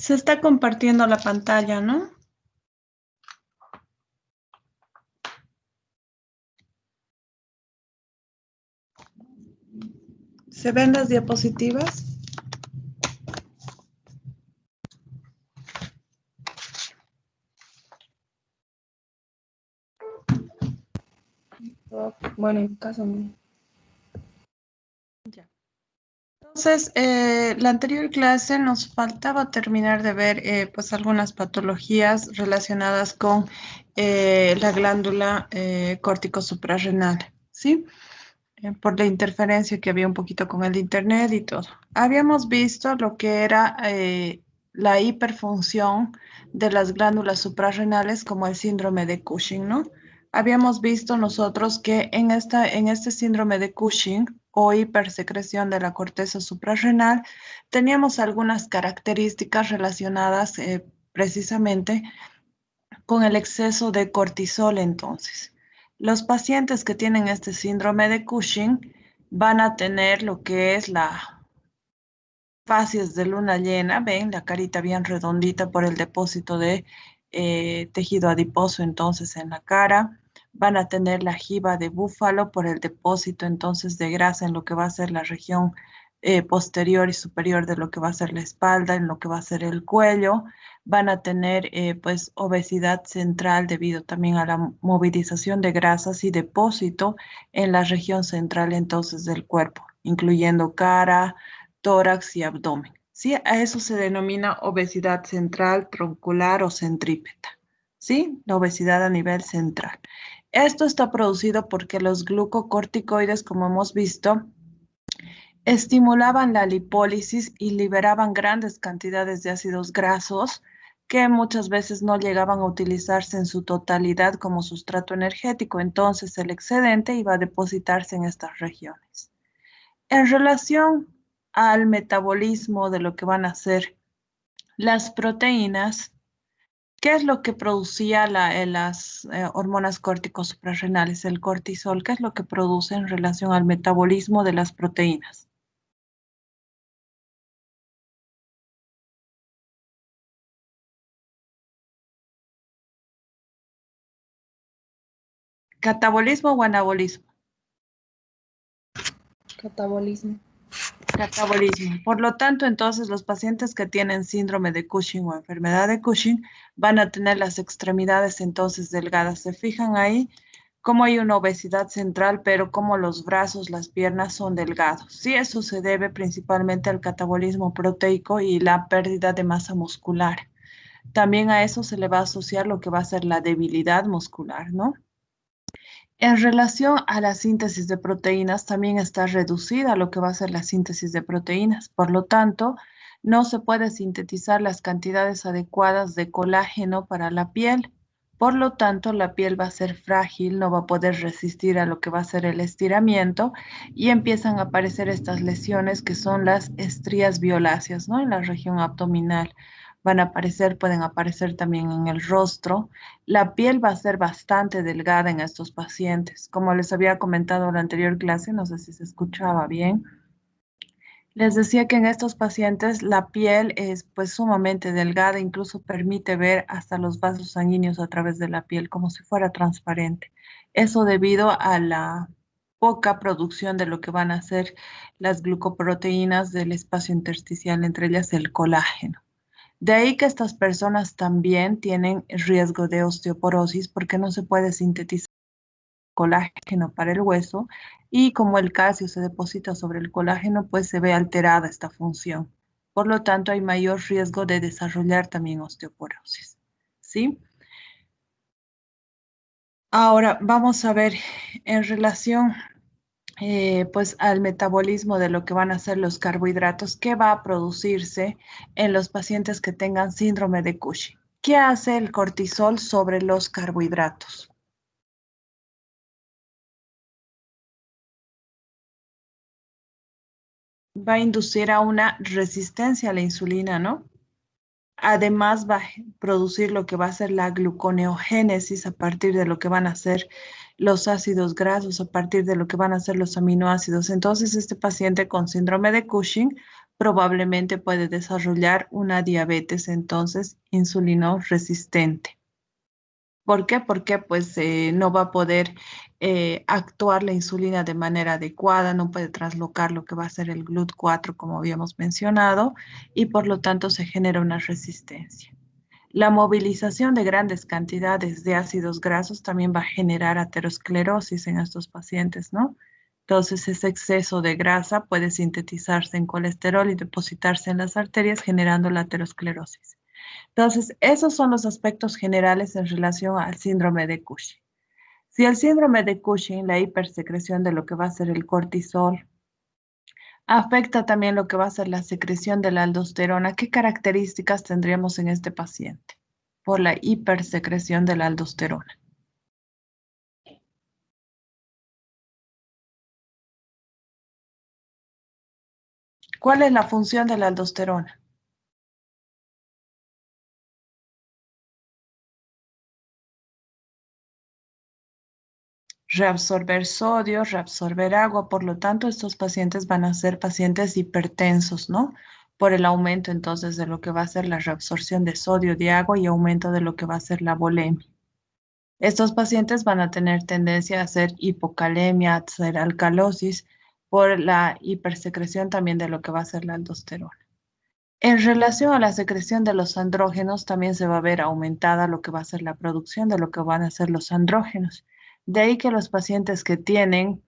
Se está compartiendo la pantalla, ¿no? ¿Se ven las diapositivas? Bueno, en caso no. Ya. Entonces, la anterior clase nos faltaba terminar de ver pues algunas patologías relacionadas con la glándula córtico suprarrenal, ¿sí? Por la interferencia que había un poquito con el internet y todo. Habíamos visto lo que era la hiperfunción de las glándulas suprarrenales como el síndrome de Cushing, ¿no? Habíamos visto nosotros que en este síndrome de Cushing o hipersecreción de la corteza suprarrenal teníamos algunas características relacionadas precisamente con el exceso de cortisol entonces. Los pacientes que tienen este síndrome de Cushing van a tener lo que es la facies de luna llena, ven la carita bien redondita por el depósito de tejido adiposo entonces en la cara. Van a tener la jiba de búfalo por el depósito entonces de grasa en lo que va a ser la región posterior y superior de lo que va a ser la espalda, en lo que va a ser el cuello. Van a tener pues obesidad central debido también a la movilización de grasas y depósito en la región central entonces del cuerpo, incluyendo cara, tórax y abdomen. ¿Sí? A eso se denomina obesidad central, troncular o centrípeta. ¿Sí? La obesidad a nivel central. Esto está producido porque los glucocorticoides, como hemos visto, estimulaban la lipólisis y liberaban grandes cantidades de ácidos grasos que muchas veces no llegaban a utilizarse en su totalidad como sustrato energético. Entonces el excedente iba a depositarse en estas regiones. En relación al metabolismo de lo que van a ser las proteínas, ¿qué es lo que producía las hormonas córticos suprarrenales? El cortisol, ¿qué es lo que produce en relación al metabolismo de las proteínas? ¿Catabolismo o anabolismo? Catabolismo. Catabolismo. Por lo tanto, entonces los pacientes que tienen síndrome de Cushing o enfermedad de Cushing van a tener las extremidades entonces delgadas. ¿Se fijan ahí? Como hay una obesidad central, pero como los brazos, las piernas son delgados. Sí, eso se debe principalmente al catabolismo proteico y la pérdida de masa muscular. También a eso se le va a asociar lo que va a ser la debilidad muscular, ¿no? En relación a la síntesis de proteínas, también está reducida lo que va a ser la síntesis de proteínas. Por lo tanto, no se puede sintetizar las cantidades adecuadas de colágeno para la piel. Por lo tanto, la piel va a ser frágil, no va a poder resistir a lo que va a ser el estiramiento y empiezan a aparecer estas lesiones que son las estrías violáceas, ¿no? En la región abdominal van a aparecer, pueden aparecer también en el rostro. La piel va a ser bastante delgada en estos pacientes. Como les había comentado en la anterior clase, no sé si se escuchaba bien, les decía que en estos pacientes la piel es pues sumamente delgada, incluso permite ver hasta los vasos sanguíneos a través de la piel como si fuera transparente. Eso debido a la poca producción de lo que van a ser las glucoproteínas del espacio intersticial, entre ellas el colágeno. De ahí que estas personas también tienen riesgo de osteoporosis porque no se puede sintetizar colágeno para el hueso y como el calcio se deposita sobre el colágeno, pues se ve alterada esta función. Por lo tanto, hay mayor riesgo de desarrollar también osteoporosis. ¿Sí? Ahora vamos a ver en relación pues al metabolismo de lo que van a ser los carbohidratos, qué va a producirse en los pacientes que tengan síndrome de Cushing. ¿Qué hace el cortisol sobre los carbohidratos? Va a inducir a una resistencia a la insulina, ¿no? Además va a producir lo que va a ser la gluconeogénesis a partir de lo que van a ser los ácidos grasos, a partir de lo que van a ser los aminoácidos. Entonces, este paciente con síndrome de Cushing probablemente puede desarrollar una diabetes entonces insulino resistente. ¿Por qué? Porque pues no va a poder actuar la insulina de manera adecuada, no puede traslocar lo que va a ser el GLUT4 como habíamos mencionado y por lo tanto se genera una resistencia. La movilización de grandes cantidades de ácidos grasos también va a generar aterosclerosis en estos pacientes, ¿no? Entonces, ese exceso de grasa puede sintetizarse en colesterol y depositarse en las arterias, generando la aterosclerosis. Entonces, esos son los aspectos generales en relación al síndrome de Cushing. Si el síndrome de Cushing, la hipersecreción de lo que va a ser el cortisol, afecta también lo que va a ser la secreción de la aldosterona, ¿qué características tendríamos en este paciente? Por la hipersecreción de la aldosterona. ¿Cuál es la función de la aldosterona? Reabsorber sodio, reabsorber agua, por lo tanto estos pacientes van a ser pacientes hipertensos, ¿no? Por el aumento entonces de lo que va a ser la reabsorción de sodio, de agua y aumento de lo que va a ser la volemia. Estos pacientes van a tener tendencia a hacer hipocalemia, a hacer alcalosis por la hipersecreción también de lo que va a ser la aldosterona. En relación a la secreción de los andrógenos, también se va a ver aumentada lo que va a ser la producción de lo que van a ser los andrógenos. De ahí que los pacientes que tienen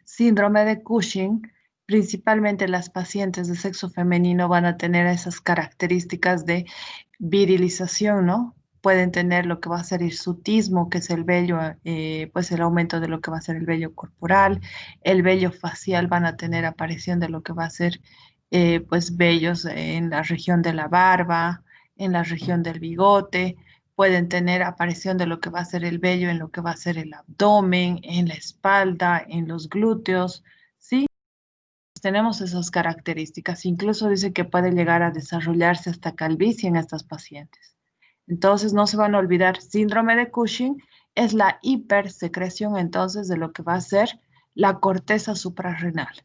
síndrome de Cushing, principalmente las pacientes de sexo femenino, van a tener esas características de virilización, ¿no? Pueden tener lo que va a ser hirsutismo, que es el vello, pues el aumento de lo que va a ser el vello corporal, el vello facial, van a tener aparición de lo que va a ser, pues, vellos en la región de la barba, en la región del bigote, pueden tener aparición de lo que va a ser el vello en lo que va a ser el abdomen, en la espalda, en los glúteos, ¿sí? Tenemos esas características. Incluso dice que puede llegar a desarrollarse hasta calvicie en estas pacientes. Entonces, no se van a olvidar, síndrome de Cushing es la hipersecreción entonces de lo que va a ser la corteza suprarrenal,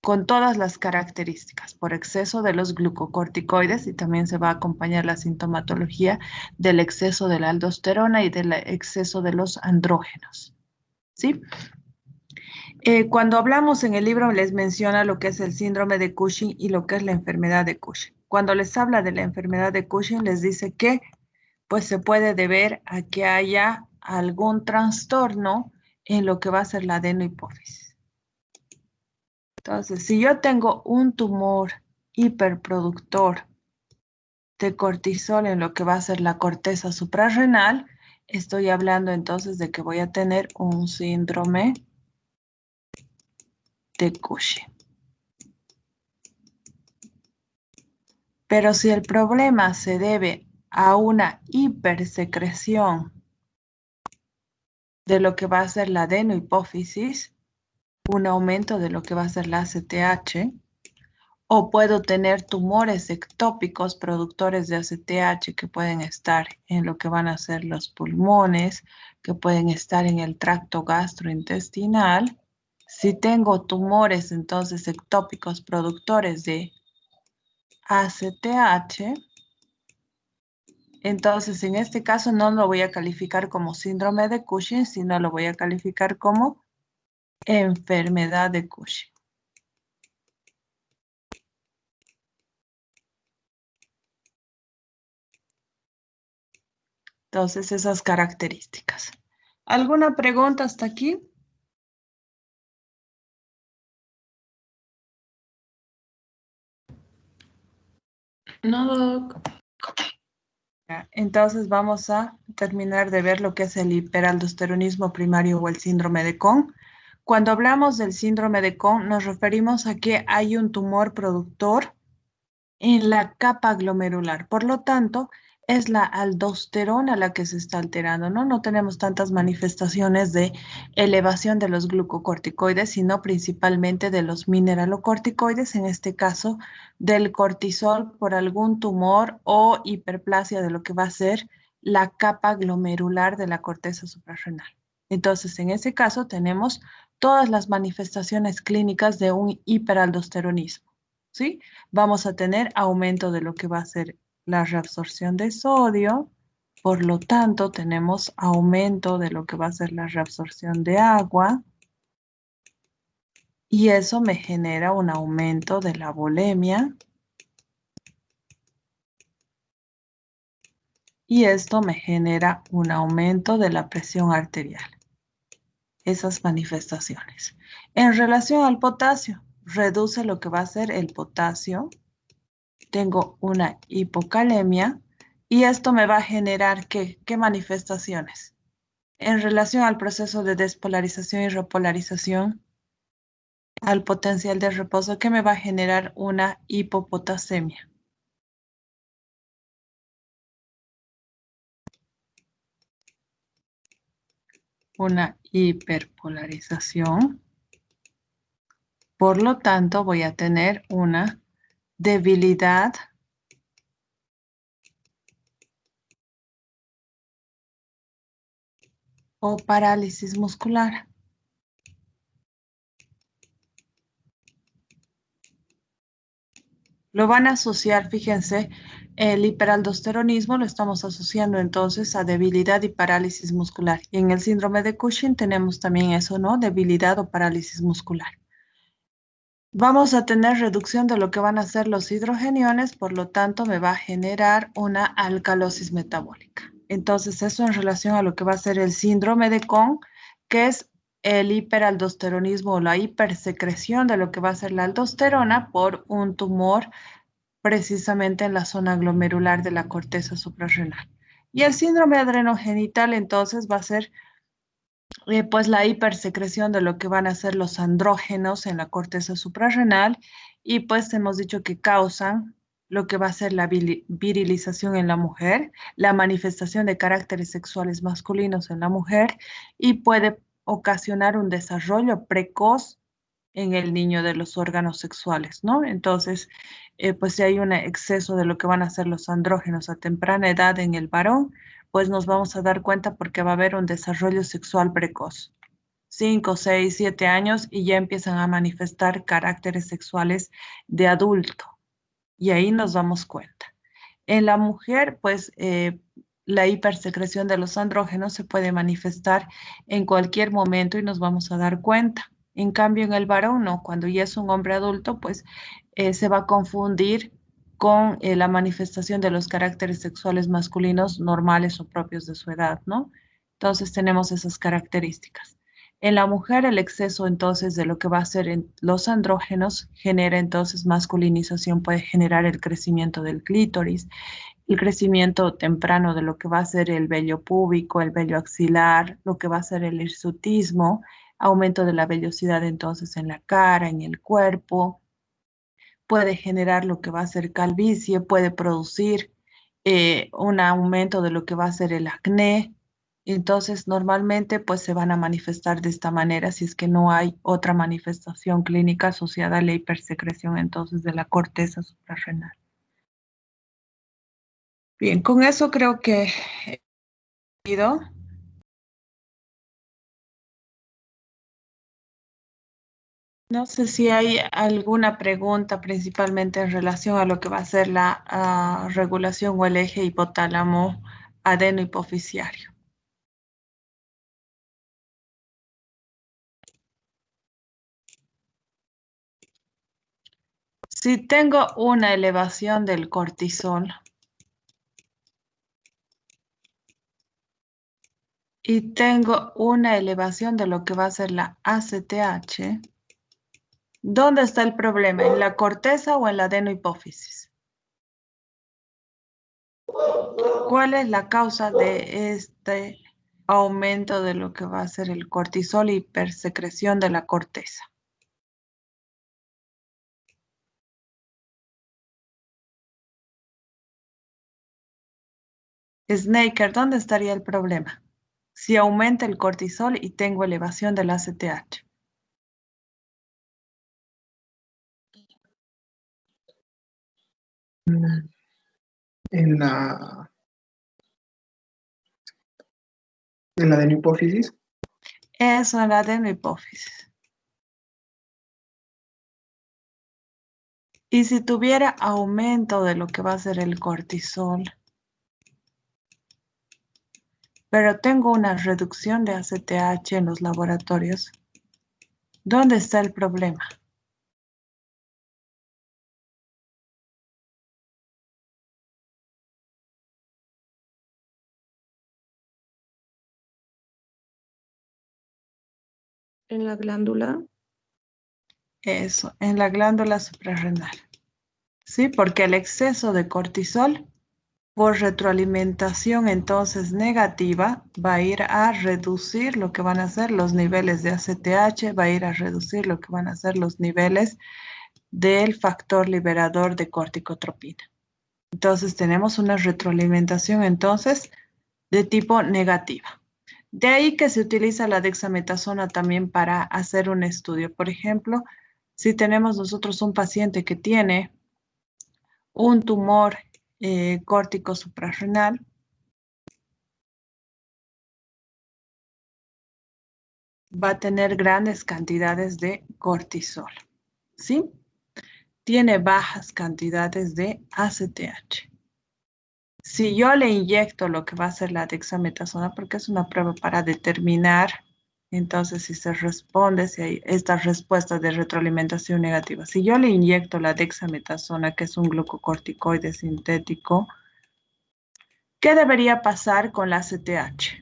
con todas las características, por exceso de los glucocorticoides y también se va a acompañar la sintomatología del exceso de la aldosterona y del exceso de los andrógenos, ¿sí? Cuando hablamos en el libro les menciona lo que es el síndrome de Cushing y lo que es la enfermedad de Cushing. Cuando les habla de la enfermedad de Cushing les dice que pues se puede deber a que haya algún trastorno en lo que va a ser la adenohipófisis. Entonces, si yo tengo un tumor hiperproductor de cortisol en lo que va a ser la corteza suprarrenal, estoy hablando entonces de que voy a tener un síndrome de Cushing. Pero si el problema se debe a una hipersecreción de lo que va a ser la adenohipófisis, un aumento de lo que va a ser la ACTH, o puedo tener tumores ectópicos productores de ACTH que pueden estar en lo que van a ser los pulmones, que pueden estar en el tracto gastrointestinal. Si tengo tumores entonces ectópicos productores de ACTH, entonces en este caso no lo voy a calificar como síndrome de Cushing, sino lo voy a calificar como enfermedad de Cushing. Entonces, esas características. ¿Alguna pregunta hasta aquí? No, doc. Ya, entonces vamos a terminar de ver lo que es el hiperaldosteronismo primario o el síndrome de Cohn. Cuando hablamos del síndrome de Cohn, nos referimos a que hay un tumor productor en la capa glomerular. Por lo tanto, es la aldosterona la que se está alterando, ¿no? No tenemos tantas manifestaciones de elevación de los glucocorticoides, sino principalmente de los mineralocorticoides, en este caso del cortisol por algún tumor o hiperplasia de lo que va a ser la capa glomerular de la corteza suprarrenal. Entonces, en ese caso tenemos todas las manifestaciones clínicas de un hiperaldosteronismo. ¿sí? Vamos a tener aumento de lo que va a ser la reabsorción de sodio, por lo tanto tenemos aumento de lo que va a ser la reabsorción de agua y eso me genera un aumento de la volemia y esto me genera un aumento de la presión arterial. Esas manifestaciones. En relación al potasio, reduce lo que va a ser el potasio. Tengo una hipocalemia y esto me va a generar ¿qué manifestaciones? En relación al proceso de despolarización y repolarización, al potencial de reposo, ¿qué me va a generar una hipopotasemia? Una hiperpolarización. Por lo tanto, voy a tener una debilidad o parálisis muscular. Lo van a asociar, fíjense, el hiperaldosteronismo lo estamos asociando entonces a debilidad y parálisis muscular. Y en el síndrome de Cushing tenemos también eso, ¿no? Debilidad o parálisis muscular. Vamos a tener reducción de lo que van a ser los hidrogeniones, por lo tanto me va a generar una alcalosis metabólica. Entonces eso en relación a lo que va a ser el síndrome de Cohn, que es el hiperaldosteronismo o la hipersecreción de lo que va a ser la aldosterona por un tumor precisamente en la zona glomerular de la corteza suprarrenal. Y el síndrome adrenogenital entonces va a ser pues la hipersecreción de lo que van a ser los andrógenos en la corteza suprarrenal y pues hemos dicho que causan lo que va a ser la virilización en la mujer, la manifestación de caracteres sexuales masculinos en la mujer y puede ocasionar un desarrollo precoz en el niño de los órganos sexuales, ¿no? Entonces, pues si hay un exceso de lo que van a ser los andrógenos a temprana edad en el varón, pues nos vamos a dar cuenta porque va a haber un desarrollo sexual precoz. 5, 6, 7 años y ya empiezan a manifestar caracteres sexuales de adulto. Y ahí nos damos cuenta. En la mujer, pues la hipersecreción de los andrógenos se puede manifestar en cualquier momento y nos vamos a dar cuenta. En cambio, en el varón no, cuando ya es un hombre adulto, pues se va a confundir con la manifestación de los caracteres sexuales masculinos normales o propios de su edad, ¿no? Entonces tenemos esas características. En la mujer, el exceso entonces de lo que va a ser en los andrógenos genera entonces masculinización, puede generar el crecimiento del clítoris, el crecimiento temprano de lo que va a ser el vello púbico, el vello axilar, lo que va a ser el hirsutismo, aumento de la vellosidad entonces en la cara, en el cuerpo, puede generar lo que va a ser calvicie, puede producir un aumento de lo que va a ser el acné. Entonces, normalmente pues se van a manifestar de esta manera si es que no hay otra manifestación clínica asociada a la hipersecreción entonces de la corteza suprarrenal. Bien, con eso creo que he ido. No sé si hay alguna pregunta principalmente en relación a lo que va a ser la regulación o el eje hipotálamo adeno-hipoficiario. Si tengo una elevación del cortisol y tengo una elevación de lo que va a ser la ACTH, ¿dónde está el problema? ¿En la corteza o en la adenohipófisis? ¿Cuál es la causa de este aumento de lo que va a ser el cortisol y hipersecreción de la corteza? Snaker, ¿dónde estaría el problema? Si aumenta el cortisol y tengo elevación del ACTH. Mm, En la de la hipófisis. Eso en la adenohipófisis. Y si tuviera aumento de lo que va a ser el cortisol, pero tengo una reducción de ACTH en los laboratorios, ¿dónde está el problema? En la glándula. Eso, en la glándula suprarrenal. ¿Sí? Porque el exceso de cortisol por retroalimentación entonces negativa va a ir a reducir lo que van a ser los niveles de ACTH, va a ir a reducir lo que van a ser los niveles del factor liberador de corticotropina. Entonces tenemos una retroalimentación entonces de tipo negativa. De ahí que se utiliza la dexametasona también para hacer un estudio. Por ejemplo, si tenemos nosotros un paciente que tiene un tumor córtico suprarrenal, va a tener grandes cantidades de cortisol, ¿sí? Tiene bajas cantidades de ACTH. Si yo le inyecto lo que va a ser la dexametasona, porque es una prueba para determinar, entonces si se responde, si hay estas respuestas de retroalimentación negativa. Si yo le inyecto la dexametasona, que es un glucocorticoide sintético, ¿qué debería pasar con la ACTH?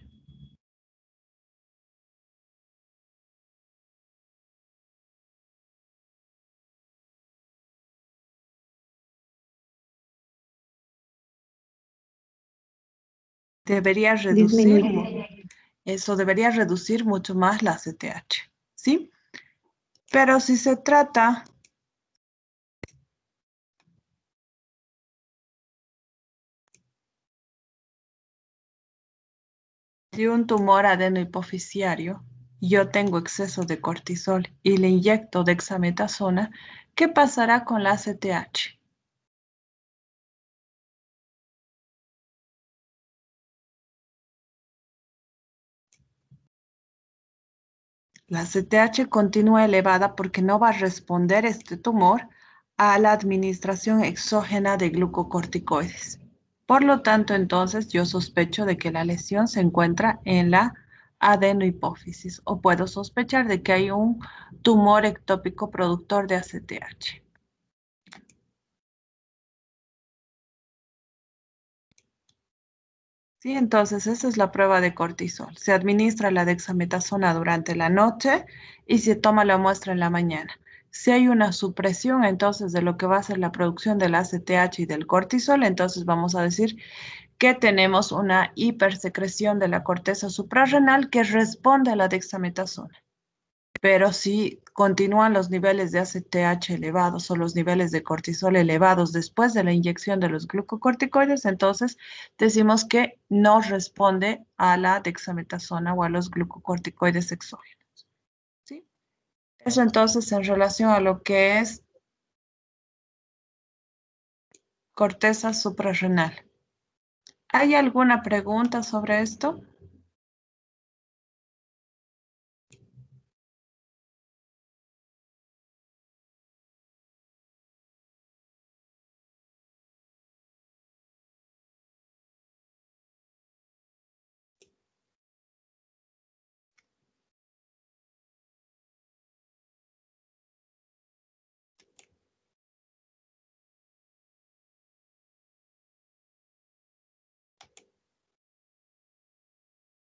Debería reducir, eso debería reducir mucho más la ACTH, ¿sí? Pero si se trata de un tumor adenohipoficiario, yo tengo exceso de cortisol y le inyecto dexametasona, ¿qué pasará con la ACTH? La ACTH continúa elevada porque no va a responder este tumor a la administración exógena de glucocorticoides. Por lo tanto, entonces yo sospecho de que la lesión se encuentra en la adenohipófisis o puedo sospechar de que hay un tumor ectópico productor de ACTH. Sí, entonces esa es la prueba de cortisol. Se administra la dexametasona durante la noche y se toma la muestra en la mañana. Si hay una supresión entonces de lo que va a ser la producción del ACTH y del cortisol, entonces vamos a decir que tenemos una hipersecreción de la corteza suprarrenal que responde a la dexametasona. Pero si continúan los niveles de ACTH elevados o los niveles de cortisol elevados después de la inyección de los glucocorticoides, entonces decimos que no responde a la dexametasona o a los glucocorticoides exógenos, ¿sí? Eso entonces en relación a lo que es corteza suprarrenal. ¿Hay alguna pregunta sobre esto?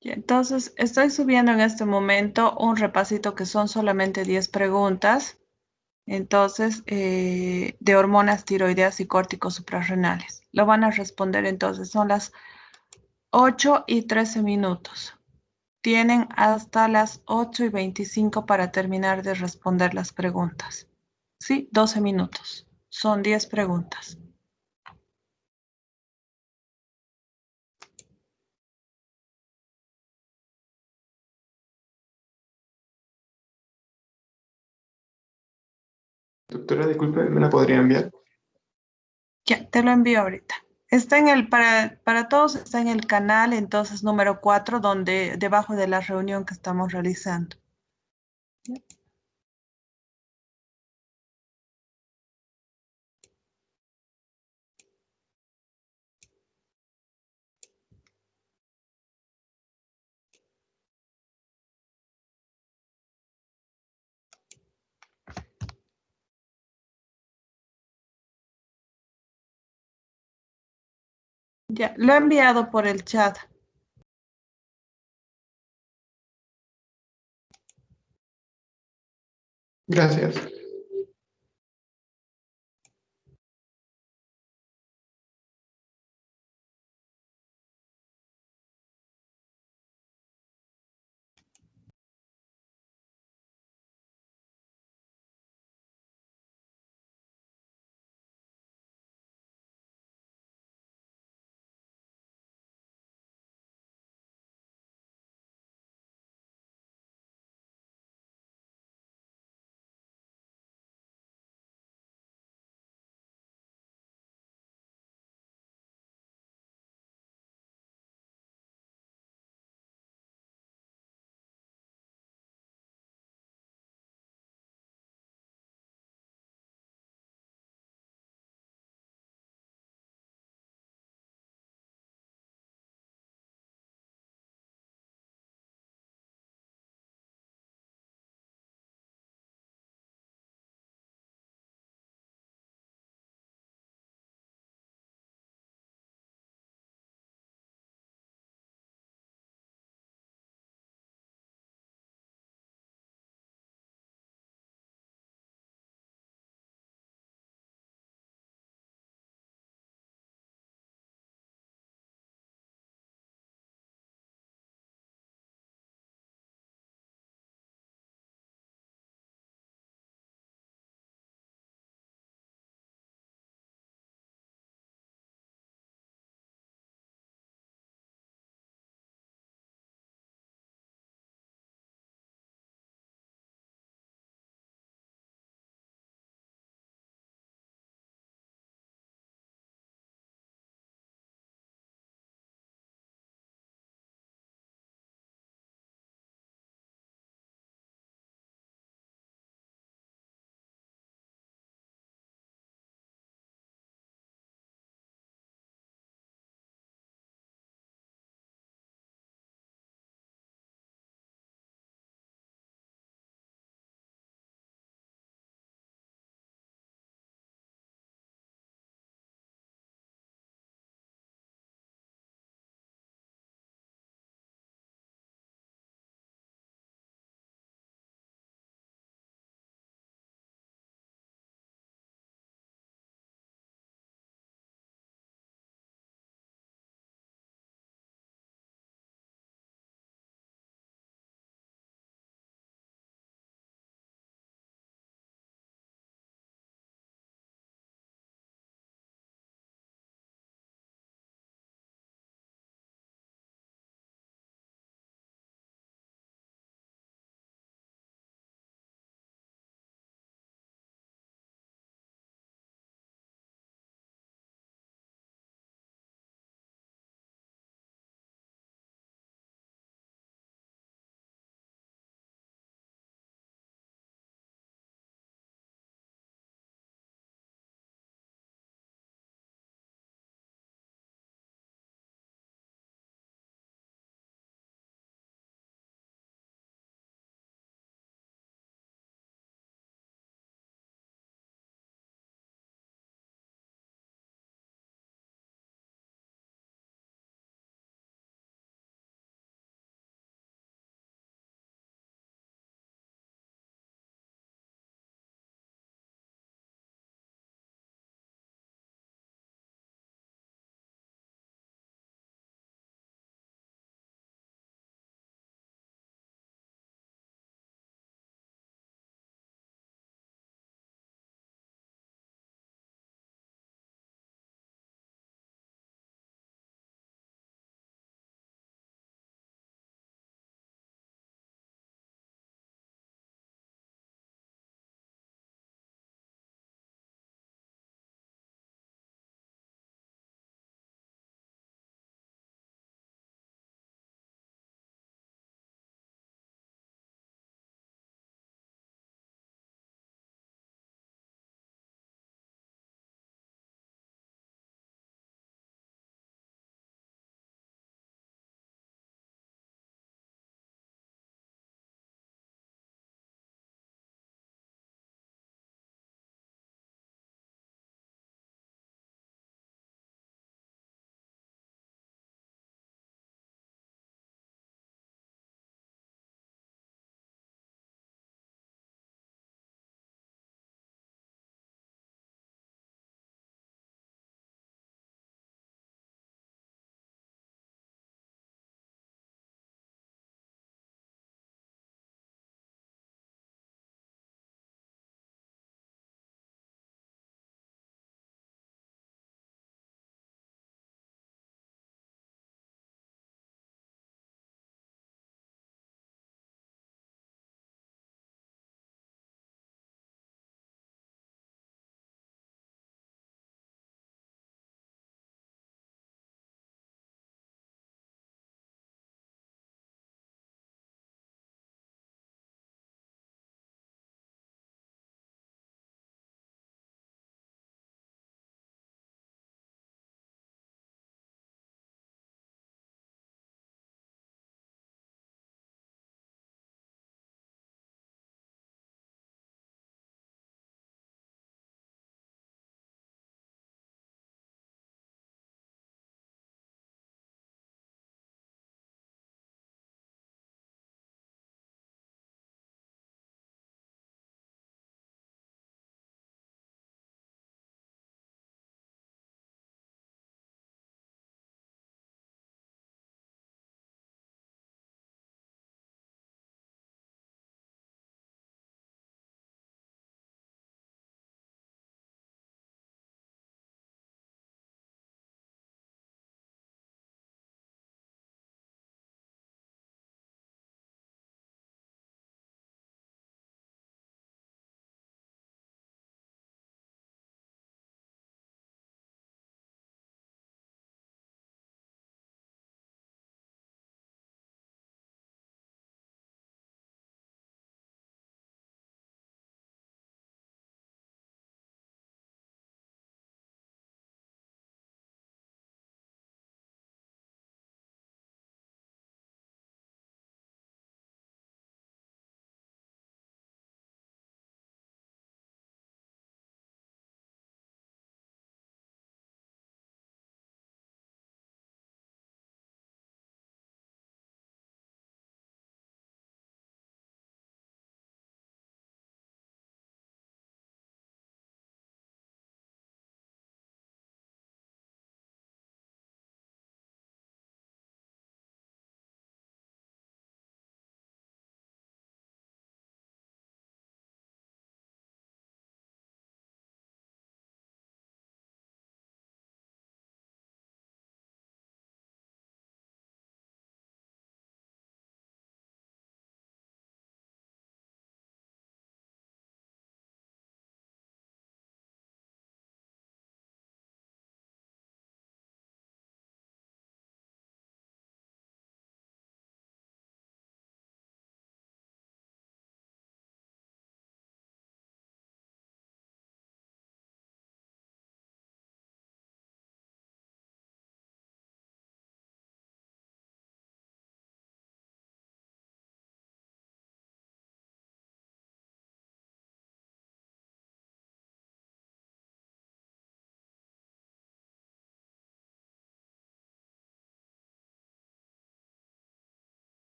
Y entonces, estoy subiendo en este momento un repasito que son solamente 10 preguntas, entonces, de hormonas tiroideas y córticos suprarrenales. Lo van a responder entonces, son las 8:13. Tienen hasta las 8:25 para terminar de responder las preguntas. Sí, 12 minutos. Son 10 preguntas. Doctora, disculpe, ¿me la podría enviar? Ya, te lo envío ahorita. Está en para todos está en el canal, entonces número 4, donde debajo de la reunión que estamos realizando. Ya, lo he enviado por el chat. Gracias.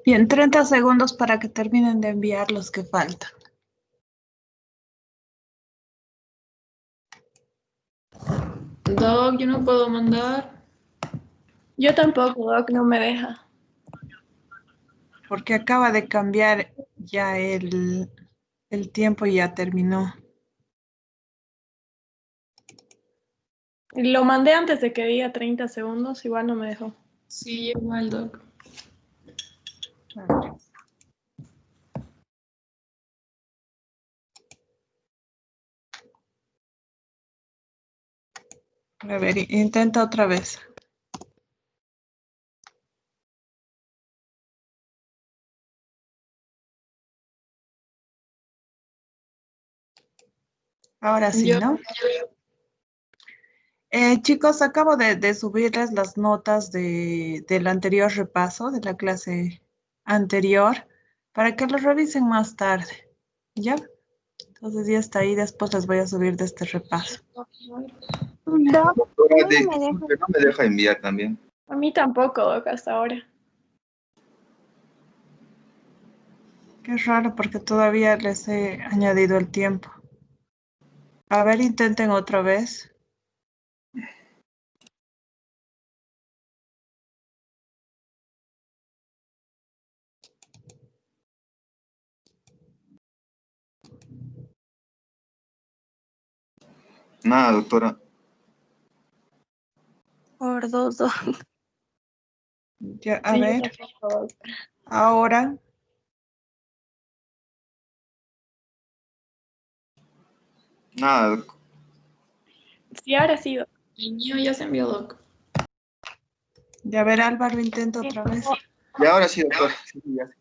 Bien, 30 segundos para que terminen de enviar los que faltan. Doc, yo no puedo mandar. Yo tampoco, Doc, no me deja. Porque acaba de cambiar ya el tiempo y ya terminó. Lo mandé antes de que diga 30 segundos, igual no me dejó. Sí, igual, Doc. A ver. A ver, intenta otra vez. Ahora sí, Yo, ¿no? Chicos, acabo de subirles las notas del anterior repaso, de la clase anterior, para que lo revisen más tarde. ¿Ya? Entonces ya está ahí, después les voy a subir de este repaso. Doc, Doctora, a mí no me deja. disculpe, no me deja enviar también. A mí tampoco, Doc, hasta ahora. Qué raro porque todavía les he añadido el tiempo. A ver, intenten otra vez. Nada, doctora. Por dos, Doc. Ya, a Sí, yo ver, tampoco, Doc. ahora. Nada, doc. Sí, ahora sí, Doc. el mío ya se envió, Doc. Ya ver, Álvaro, intenta otra vez. Y ahora sí, doctor. Sí, sí, ya sé.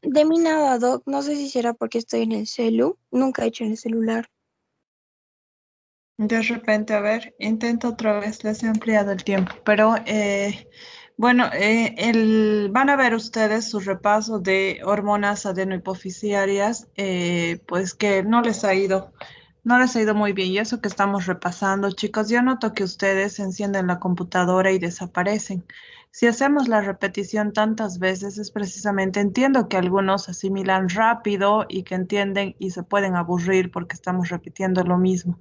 De mí nada, Doc. No sé si será porque estoy en el celu. Nunca he hecho en el celular. De repente, a ver, intenta otra vez, les he ampliado el tiempo, pero bueno, van a ver ustedes su repaso de hormonas adenohipofisiarias, pues que no les ha ido muy bien y eso que estamos repasando, chicos, yo noto que ustedes encienden la computadora y desaparecen. Si hacemos la repetición tantas veces es precisamente, entiendo que algunos asimilan rápido y que entienden y se pueden aburrir porque estamos repitiendo lo mismo.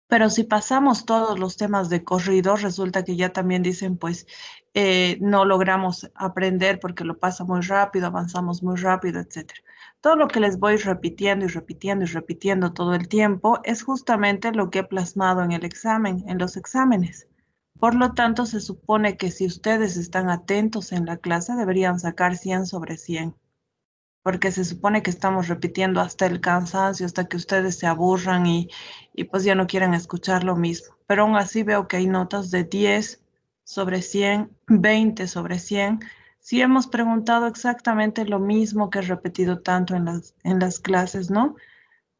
Pero si pasamos todos los temas de corrido, resulta que ya también dicen, pues no logramos aprender porque lo pasa muy rápido, avanzamos muy rápido, etcétera. Todo lo que les voy repitiendo y repitiendo y repitiendo todo el tiempo es justamente lo que he plasmado en el examen, en los exámenes. Por lo tanto, se supone que si ustedes están atentos en la clase, deberían sacar 100 sobre 100 porque se supone que estamos repitiendo hasta el cansancio, hasta que ustedes se aburran y pues ya no quieren escuchar lo mismo. Pero aún así veo que hay notas de 10 sobre 100, 20 sobre 100. Si hemos preguntado exactamente lo mismo que he repetido tanto en las clases, ¿no?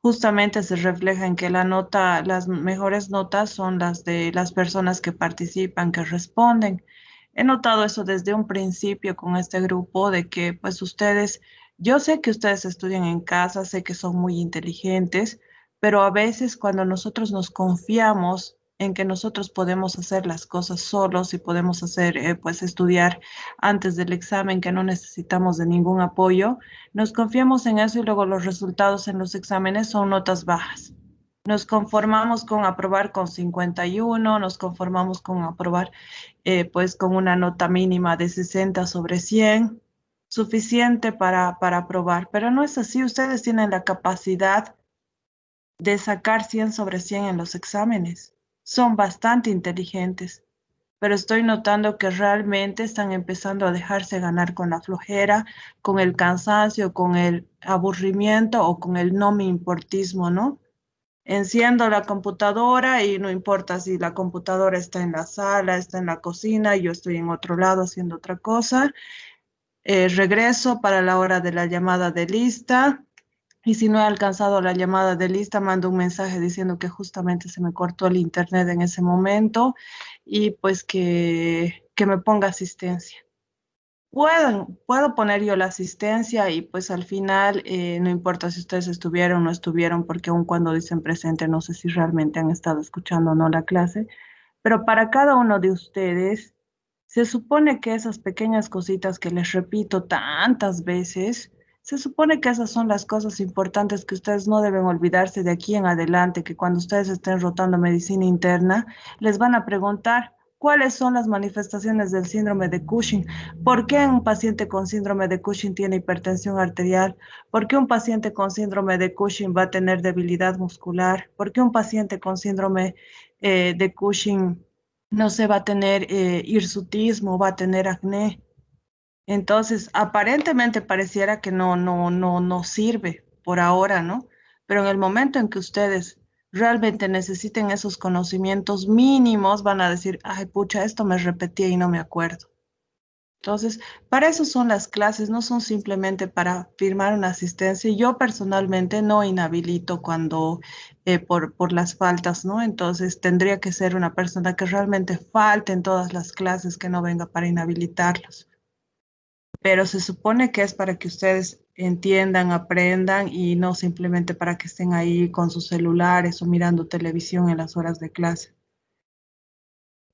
Justamente se refleja en que las mejores notas son las de las personas que participan, que responden. He notado eso desde un principio con este grupo de que pues ustedes, yo sé que ustedes estudian en casa, sé que son muy inteligentes, pero a veces cuando nosotros nos confiamos en que nosotros podemos hacer las cosas solos y podemos hacer, pues estudiar antes del examen, que no necesitamos de ningún apoyo, nos confiamos en eso y luego los resultados en los exámenes son notas bajas. Nos conformamos con aprobar con 51, nos conformamos con aprobar pues con una nota mínima de 60 sobre 100, suficiente para aprobar, pero no es así. Ustedes tienen la capacidad de sacar 100 sobre 100 en los exámenes. Son bastante inteligentes, pero estoy notando que realmente están empezando a dejarse ganar con la flojera, con el cansancio, con el aburrimiento o con el no me importismo, ¿no? Enciendo la computadora y no importa si la computadora está en la sala, está en la cocina, yo estoy en otro lado haciendo otra cosa. Regreso para la hora de la llamada de lista. Y si no he alcanzado la llamada de lista, mando un mensaje diciendo que justamente se me cortó el internet en ese momento y pues que me ponga asistencia. Puedo poner yo la asistencia y pues al final no importa si ustedes estuvieron o no estuvieron, porque aun cuando dicen presente no sé si realmente han estado escuchando o no la clase, Pero para cada uno de ustedes, se supone que esas pequeñas cositas que les repito tantas veces, se supone que esas son las cosas importantes que ustedes no deben olvidarse de aquí en adelante, que cuando ustedes estén rotando medicina interna, les van a preguntar cuáles son las manifestaciones del síndrome de Cushing. ¿Por qué un paciente con síndrome de Cushing tiene hipertensión arterial? ¿Por qué un paciente con síndrome de Cushing va a tener debilidad muscular? ¿Por qué un paciente con síndrome de Cushing no se va a tener hirsutismo, va a tener acné? Entonces, aparentemente pareciera que no sirve por ahora, ¿no? Pero en el momento en que ustedes realmente necesiten esos conocimientos mínimos, van a decir, ay, pucha, esto me repetía y no me acuerdo. Entonces, para eso son las clases, no son simplemente para firmar una asistencia. Yo personalmente no inhabilito cuando por las faltas, ¿no? Entonces, tendría que ser una persona que realmente falte en todas las clases, que no venga para inhabilitarlos. Pero se supone que es para que ustedes entiendan, aprendan y no simplemente para que estén ahí con sus celulares o mirando televisión en las horas de clase.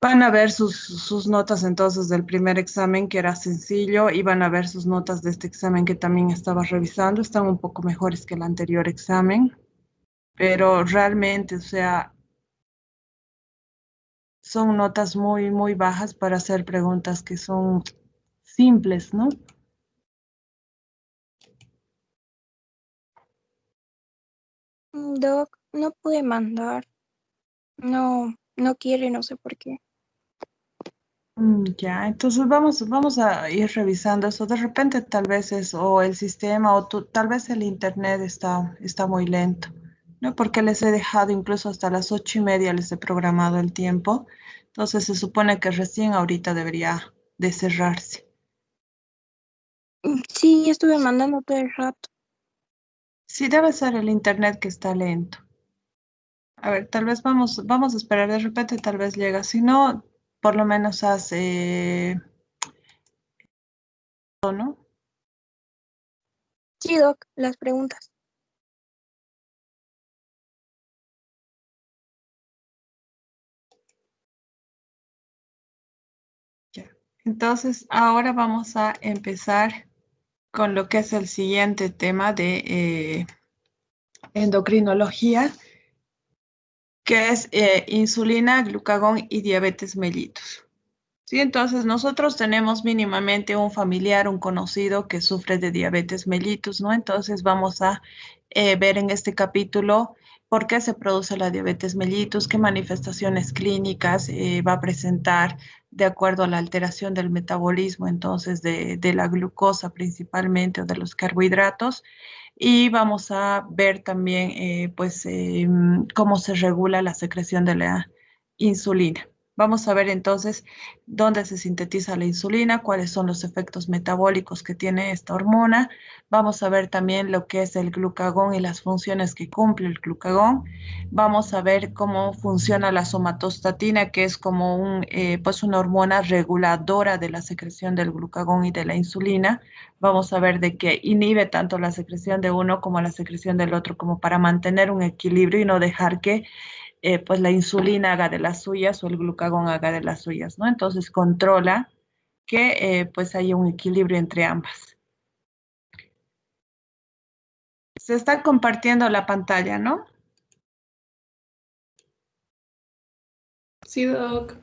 Van a ver sus notas entonces del primer examen, que era sencillo, y van a ver sus notas de este examen que también estaba revisando. Están un poco mejores que el anterior examen, pero realmente, o sea, son notas muy bajas para hacer preguntas que son simples, ¿no? Doc, no pude mandar. No, no quiere, no sé por qué. Ya, entonces vamos a ir revisando eso. De repente tal vez es o el sistema o tal vez el internet está muy lento, ¿no? Porque les he dejado incluso hasta las 8:30, les he programado el tiempo. Entonces se supone que recién ahorita debería de cerrarse. Sí, estuve mandando todo el rato. Sí, debe ser el internet que está lento. A ver, tal vez vamos a esperar, de repente tal vez llega. Si no, por lo menos hace, ¿no? Sí, Doc, las preguntas. Ya. Entonces, ahora vamos a empezar con lo que es el siguiente tema de endocrinología, que es insulina, glucagón y diabetes mellitus. Sí, entonces nosotros tenemos mínimamente un familiar, un conocido que sufre de diabetes mellitus, ¿no? Entonces vamos a ver en este capítulo por qué se produce la diabetes mellitus, qué manifestaciones clínicas va a presentar de acuerdo a la alteración del metabolismo, entonces de la glucosa principalmente o de los carbohidratos. Y vamos a ver también, pues, cómo se regula la secreción de la insulina. Vamos a ver entonces dónde se sintetiza la insulina, cuáles son los efectos metabólicos que tiene esta hormona. Vamos a ver también lo que es el glucagón y las funciones que cumple el glucagón. Vamos a ver cómo funciona la somatostatina, que es como pues una hormona reguladora de la secreción del glucagón y de la insulina. Vamos a ver de que inhibe tanto la secreción de uno como la secreción del otro, como para mantener un equilibrio y no dejar que pues la insulina haga de las suyas o el glucagón haga de las suyas, ¿no? Entonces controla que pues haya un equilibrio entre ambas. Se está compartiendo la pantalla, ¿no? Sí, Doc.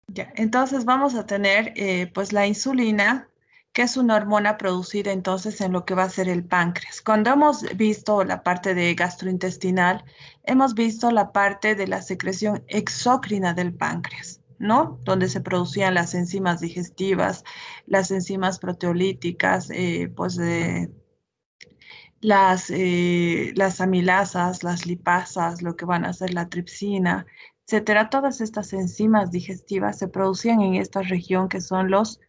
Ya, entonces vamos a tener pues la insulina, que es una hormona producida entonces en lo que va a ser el páncreas. Cuando hemos visto la parte de gastrointestinal, hemos visto la parte de la secreción exócrina del páncreas, ¿no? Donde se producían las enzimas digestivas, las enzimas proteolíticas, pues las amilasas, las lipasas, lo que van a ser la tripsina, etcétera. Todas estas enzimas digestivas se producían en esta región que son los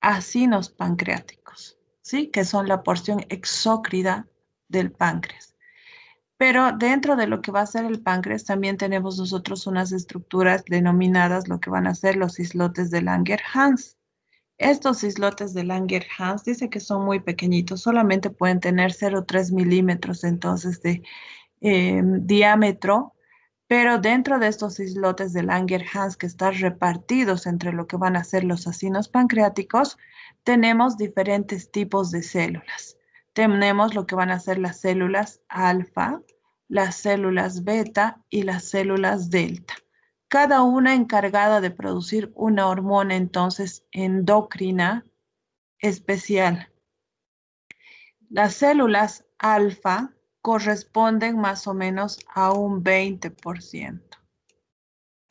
acinos pancreáticos, ¿sí? Que son la porción exócrina del páncreas. Pero dentro de lo que va a ser el páncreas también tenemos nosotros unas estructuras denominadas lo que van a ser los islotes de Langerhans. Estos islotes de Langerhans dice que son muy pequeñitos, solamente pueden tener 0,3 milímetros entonces de diámetro, Pero dentro de estos islotes de Langerhans que están repartidos entre lo que van a ser los acinos pancreáticos, tenemos diferentes tipos de células. Tenemos lo que van a ser las células alfa, las células beta y las células delta. Cada una encargada de producir una hormona entonces endocrina especial. Las células alfa corresponden más o menos a un 20%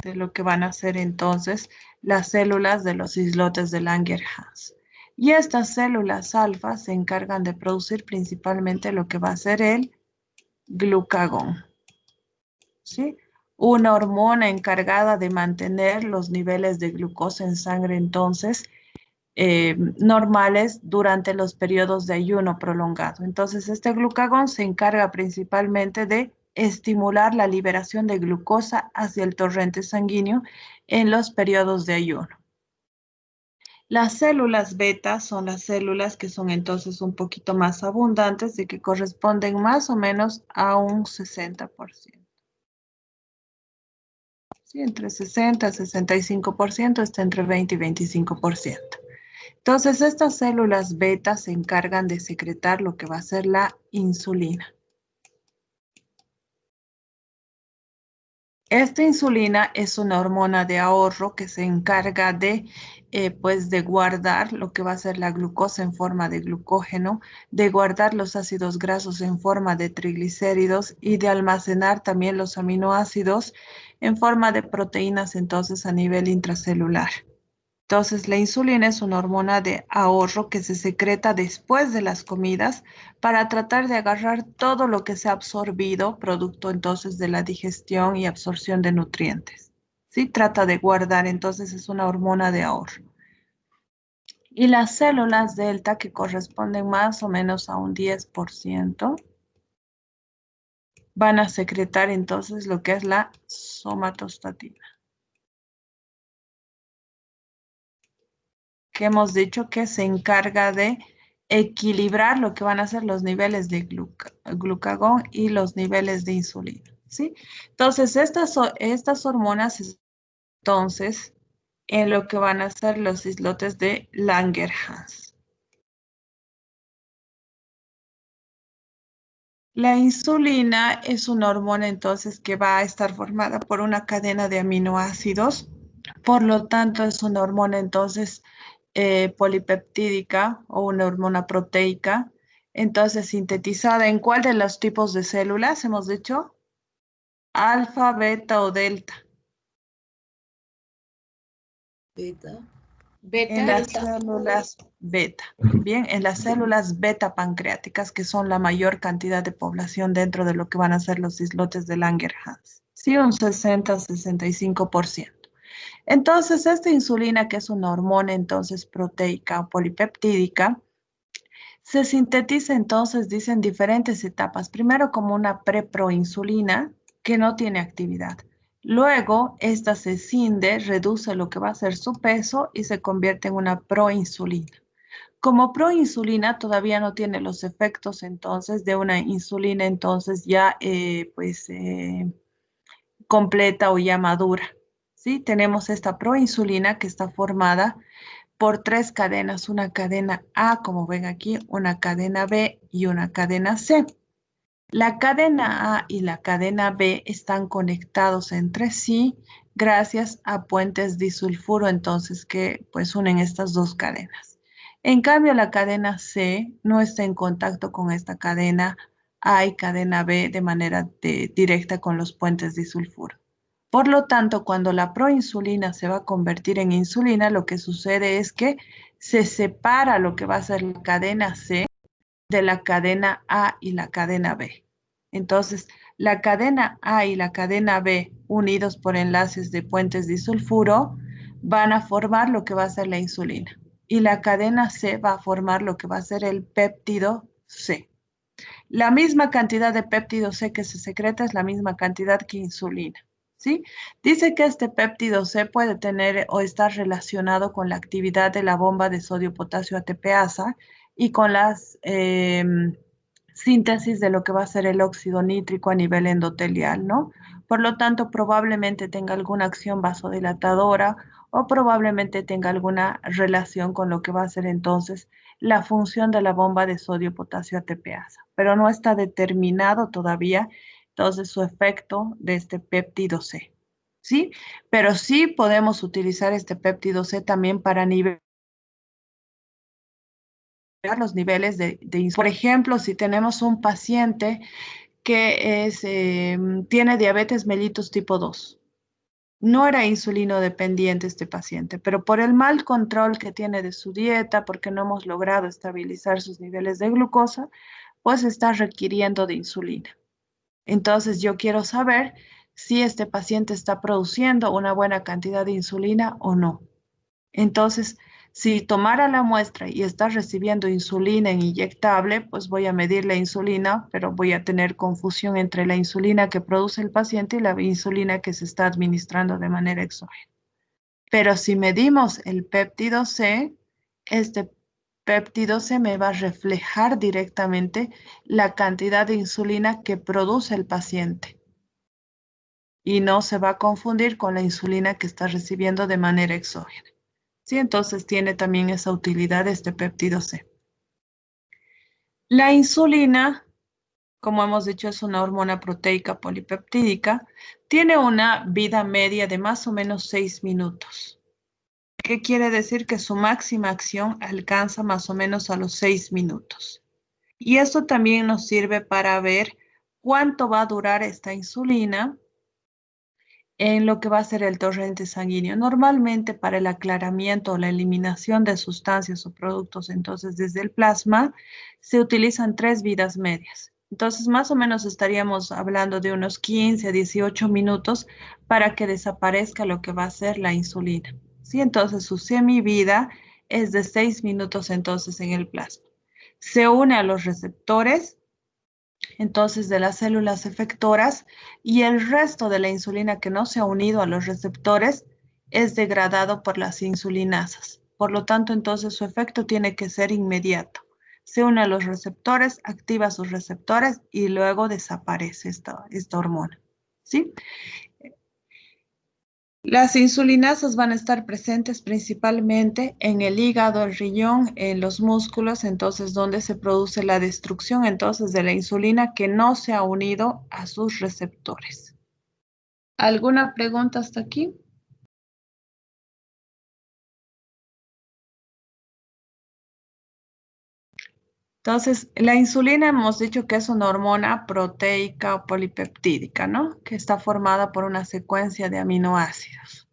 de lo que van a ser entonces las células de los islotes de Langerhans. Y estas células alfa se encargan de producir principalmente lo que va a ser el glucagón, ¿sí? Una hormona encargada de mantener los niveles de glucosa en sangre entonces normales durante los periodos de ayuno prolongado. Entonces, este glucagón se encarga principalmente de estimular la liberación de glucosa hacia el torrente sanguíneo en los periodos de ayuno. Las células beta son las células que son entonces un poquito más abundantes y que corresponden más o menos a un 60%. Sí, entre 60 y 65%, está entre 20 y 25%. Entonces, estas células beta se encargan de secretar lo que va a ser la insulina. Esta insulina es una hormona de ahorro que se encarga de, pues de guardar lo que va a ser la glucosa en forma de glucógeno, de guardar los ácidos grasos en forma de triglicéridos y de almacenar también los aminoácidos en forma de proteínas entonces a nivel intracelular. Entonces, la insulina es una hormona de ahorro que se secreta después de las comidas para tratar de agarrar todo lo que se ha absorbido, producto entonces de la digestión y absorción de nutrientes. ¿Sí? Trata de guardar, entonces es una hormona de ahorro. Y las células delta, que corresponden más o menos a un 10%, van a secretar entonces lo que es la somatostatina, que hemos dicho que se encarga de equilibrar lo que van a ser los niveles de glucagón y los niveles de insulina, ¿sí? Entonces, estas hormonas, entonces, en lo que van a ser los islotes de Langerhans. La insulina es una hormona, entonces, que va a estar formada por una cadena de aminoácidos. Por lo tanto, es una hormona, entonces, polipeptídica o una hormona proteica. Entonces, sintetizada en ¿cuál de los tipos de células hemos dicho? Alfa, beta o delta. Beta. En las células beta. Bien, en las células beta pancreáticas, que son la mayor cantidad de población dentro de lo que van a ser los islotes de Langerhans. Sí, un 60-65%. Entonces, esta insulina, que es una hormona entonces proteica o polipeptídica, se sintetiza entonces, dicen, diferentes etapas. Primero como una preproinsulina que no tiene actividad. Luego, esta se cinde, reduce lo que va a ser su peso y se convierte en una proinsulina. Como proinsulina todavía no tiene los efectos entonces de una insulina entonces ya completa o ya madura. ¿Sí? Tenemos esta proinsulina que está formada por 3 cadenas, una cadena A, como ven aquí, una cadena B y una cadena C. La cadena A y la cadena B están conectados entre sí gracias a puentes disulfuro, entonces, que pues unen estas 2 cadenas. En cambio, la cadena C no está en contacto con esta cadena A y cadena B de manera directa con los puentes disulfuro. Por lo tanto, cuando la proinsulina se va a convertir en insulina, lo que sucede es que se separa lo que va a ser la cadena C de la cadena A y la cadena B. Entonces, la cadena A y la cadena B, unidos por enlaces de puentes disulfuro, van a formar lo que va a ser la insulina. Y la cadena C va a formar lo que va a ser el péptido C. La misma cantidad de péptido C que se secreta es la misma cantidad que insulina. ¿Sí? Dice que este péptido C puede tener o estar relacionado con la actividad de la bomba de sodio-potasio ATPasa y con las síntesis de lo que va a ser el óxido nítrico a nivel endotelial, ¿no? Por lo tanto, probablemente tenga alguna acción vasodilatadora o probablemente tenga alguna relación con lo que va a ser entonces la función de la bomba de sodio-potasio ATPasa, pero no está determinado todavía entonces su efecto de este péptido C, ¿sí? Pero sí podemos utilizar este péptido C también para nivelar los niveles de insulina. Por ejemplo, si tenemos un paciente que tiene diabetes mellitus tipo 2. No era insulino dependiente este paciente, pero por el mal control que tiene de su dieta, porque no hemos logrado estabilizar sus niveles de glucosa, pues está requiriendo de insulina. Entonces yo quiero saber si este paciente está produciendo una buena cantidad de insulina o no. Entonces, si tomara la muestra y está recibiendo insulina inyectable, pues voy a medir la insulina, pero voy a tener confusión entre la insulina que produce el paciente y la insulina que se está administrando de manera exógena. Pero si medimos el péptido C, este péptido C me va a reflejar directamente la cantidad de insulina que produce el paciente y no se va a confundir con la insulina que está recibiendo de manera exógena. Sí, entonces tiene también esa utilidad este péptido C. La insulina, como hemos dicho, es una hormona proteica polipeptídica, tiene una vida media de más o menos 6 minutos. ¿Qué quiere decir? Que su máxima acción alcanza más o menos a los 6 minutos. Y esto también nos sirve para ver cuánto va a durar esta insulina en lo que va a ser el torrente sanguíneo. Normalmente para el aclaramiento o la eliminación de sustancias o productos entonces desde el plasma se utilizan 3 vidas medias. Entonces más o menos estaríamos hablando de unos 15 a 18 minutos para que desaparezca lo que va a ser la insulina. ¿Sí? Entonces su semivida es de 6 minutos entonces en el plasma. Se une a los receptores entonces de las células efectoras y el resto de la insulina que no se ha unido a los receptores es degradado por las insulinasas. Por lo tanto, entonces su efecto tiene que ser inmediato. Se une a los receptores, activa sus receptores y luego desaparece esta hormona. ¿Sí? Las insulinasas van a estar presentes principalmente en el hígado, el riñón, en los músculos, entonces donde se produce la destrucción entonces de la insulina que no se ha unido a sus receptores. ¿Alguna pregunta hasta aquí? Entonces, la insulina hemos dicho que es una hormona proteica o polipeptídica, ¿no? Que está formada por una secuencia de aminoácidos.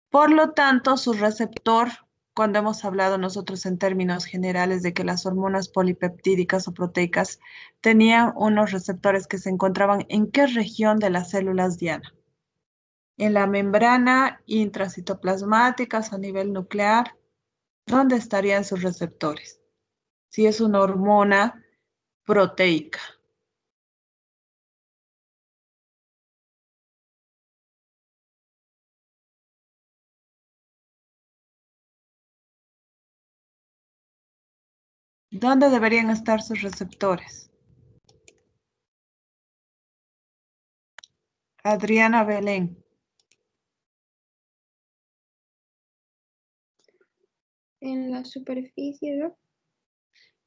Por lo tanto, su receptor, cuando hemos hablado nosotros en términos generales de que las hormonas polipeptídicas o proteicas tenían unos receptores que se encontraban en qué región de las células diana. En la membrana intracitoplasmáticas a nivel nuclear, ¿dónde estarían sus receptores? Si es una hormona proteica. ¿Dónde deberían estar sus receptores? Adriana Belén. En la superficie, ¿no?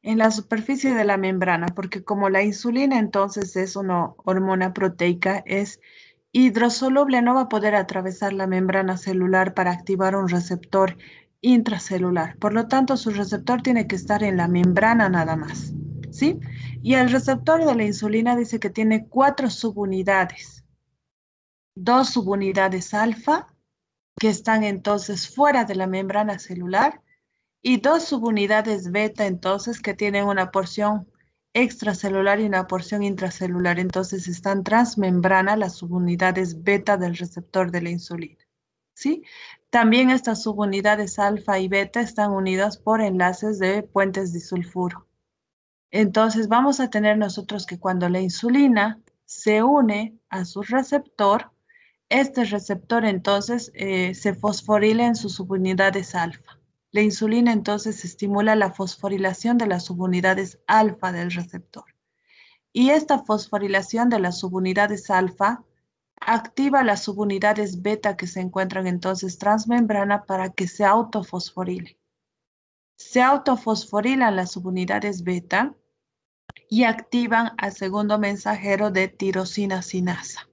En la superficie de la membrana, porque como la insulina entonces es una hormona proteica, es hidrosoluble, no va a poder atravesar la membrana celular para activar un receptor intracelular. Por lo tanto, su receptor tiene que estar en la membrana nada más, ¿sí? Y el receptor de la insulina dice que tiene 4 subunidades. 2 subunidades alfa, que están entonces fuera de la membrana celular, y 2 subunidades beta, entonces, que tienen una porción extracelular y una porción intracelular. Entonces, están transmembrana las subunidades beta del receptor de la insulina. ¿Sí? También estas subunidades alfa y beta están unidas por enlaces de puentes disulfuro. Entonces, vamos a tener nosotros que cuando la insulina se une a su receptor, este receptor entonces se fosforila en sus subunidades alfa. La insulina entonces estimula la fosforilación de las subunidades alfa del receptor. Y esta fosforilación de las subunidades alfa activa las subunidades beta que se encuentran entonces transmembrana para que se autofosforilen. Se autofosforilan las subunidades beta y activan al segundo mensajero de tirosina sinasa.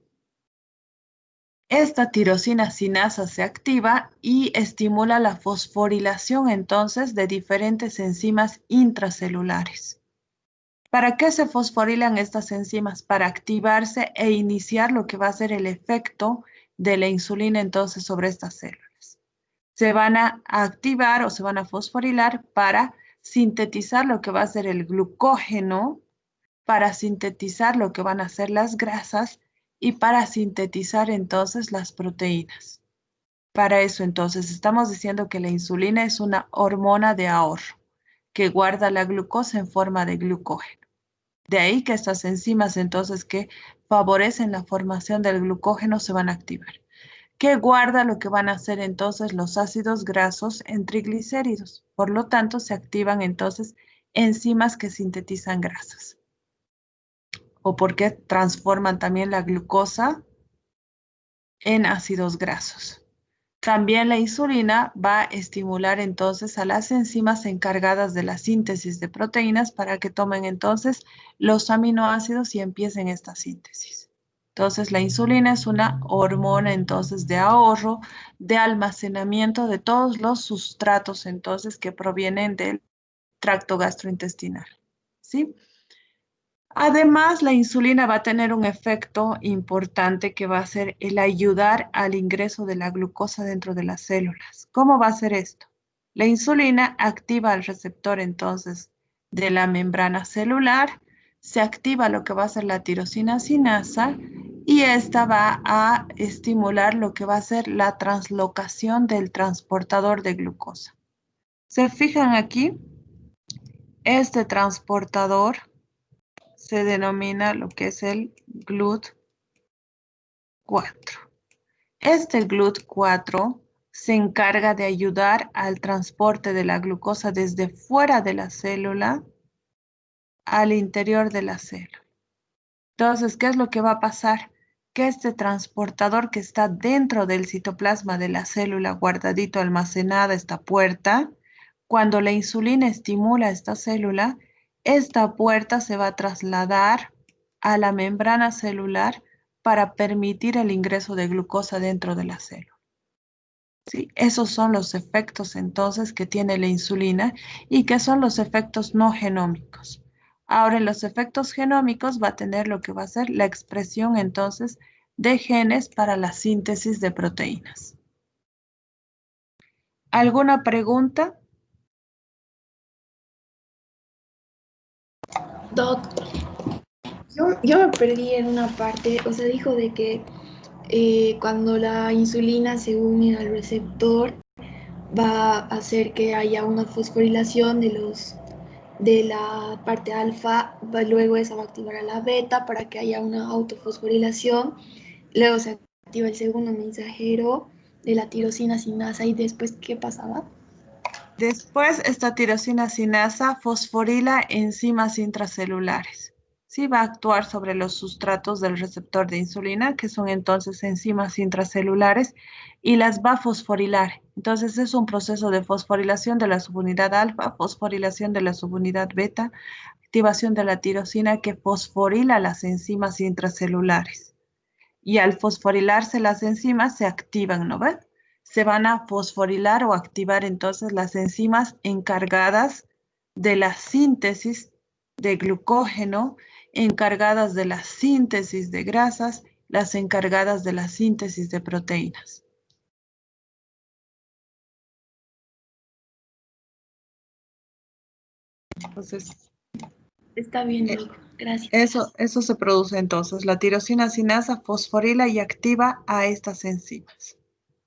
Esta tirosina sinasa se activa y estimula la fosforilación entonces de diferentes enzimas intracelulares. ¿Para qué se fosforilan estas enzimas? Para activarse e iniciar lo que va a ser el efecto de la insulina entonces sobre estas células. Se van a activar o se van a fosforilar para sintetizar lo que va a ser el glucógeno, para sintetizar lo que van a ser las grasas y para sintetizar entonces las proteínas. Para eso entonces estamos diciendo que la insulina es una hormona de ahorro que guarda la glucosa en forma de glucógeno. De ahí que estas enzimas entonces que favorecen la formación del glucógeno se van a activar. Que guarda lo que van a hacer entonces los ácidos grasos en triglicéridos. Por lo tanto, se activan entonces enzimas que sintetizan grasas. O porque transforman también la glucosa en ácidos grasos. También la insulina va a estimular entonces a las enzimas encargadas de la síntesis de proteínas para que tomen entonces los aminoácidos y empiecen esta síntesis. Entonces la insulina es una hormona entonces de ahorro, de almacenamiento de todos los sustratos entonces que provienen del tracto gastrointestinal. ¿Sí? Además, la insulina va a tener un efecto importante que va a ser el ayudar al ingreso de la glucosa dentro de las células. ¿Cómo va a ser esto? La insulina activa el receptor entonces de la membrana celular, se activa lo que va a ser la tirosina sinasa y esta va a estimular lo que va a ser la translocación del transportador de glucosa. ¿Se fijan aquí? Este transportador se denomina lo que es el GLUT4. Este GLUT4 se encarga de ayudar al transporte de la glucosa desde fuera de la célula al interior de la célula. Entonces, ¿qué es lo que va a pasar? Que este transportador que está dentro del citoplasma de la célula, guardadito, almacenada, esta puerta, cuando la insulina estimula esta célula, esta puerta se va a trasladar a la membrana celular para permitir el ingreso de glucosa dentro de la célula. ¿Sí? Esos son los efectos entonces que tiene la insulina y que son los efectos no genómicos. Ahora en los efectos genómicos va a tener lo que va a ser la expresión entonces de genes para la síntesis de proteínas. ¿Alguna pregunta? Doc, Yo me perdí en una parte, o sea, dijo de que cuando la insulina se une al receptor va a hacer que haya una fosforilación de la parte alfa, luego esa va a activar a la beta para que haya una autofosforilación, luego se activa el segundo mensajero de la tirosina sinasa y después, ¿qué pasaba? Después, esta tirosina sinasa fosforila enzimas intracelulares. Sí, va a actuar sobre los sustratos del receptor de insulina, que son entonces enzimas intracelulares, y las va a fosforilar. Entonces, es un proceso de fosforilación de la subunidad alfa, fosforilación de la subunidad beta, activación de la tirosina que fosforila las enzimas intracelulares. Y al fosforilarse las enzimas se activan, ¿no ven? Se van a fosforilar o activar entonces las enzimas encargadas de la síntesis de glucógeno, encargadas de la síntesis de grasas, las encargadas de la síntesis de proteínas. Entonces, Está bien, Doc. Gracias. eso se produce entonces. La tirosina sinasa fosforila y activa a estas enzimas.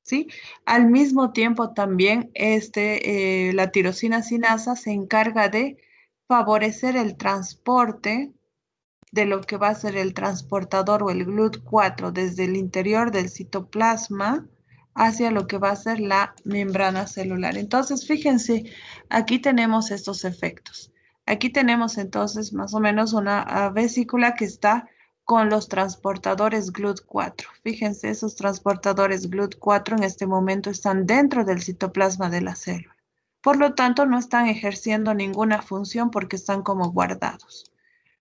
¿Sí? Al mismo tiempo también la tirosina sinasa se encarga de favorecer el transporte de lo que va a ser el transportador o el GLUT4 desde el interior del citoplasma hacia lo que va a ser la membrana celular. Entonces, fíjense, aquí tenemos estos efectos. Aquí tenemos entonces más o menos una vesícula que está con los transportadores GLUT4. Fíjense, esos transportadores GLUT4 en este momento están dentro del citoplasma de la célula. Por lo tanto, no están ejerciendo ninguna función porque están como guardados.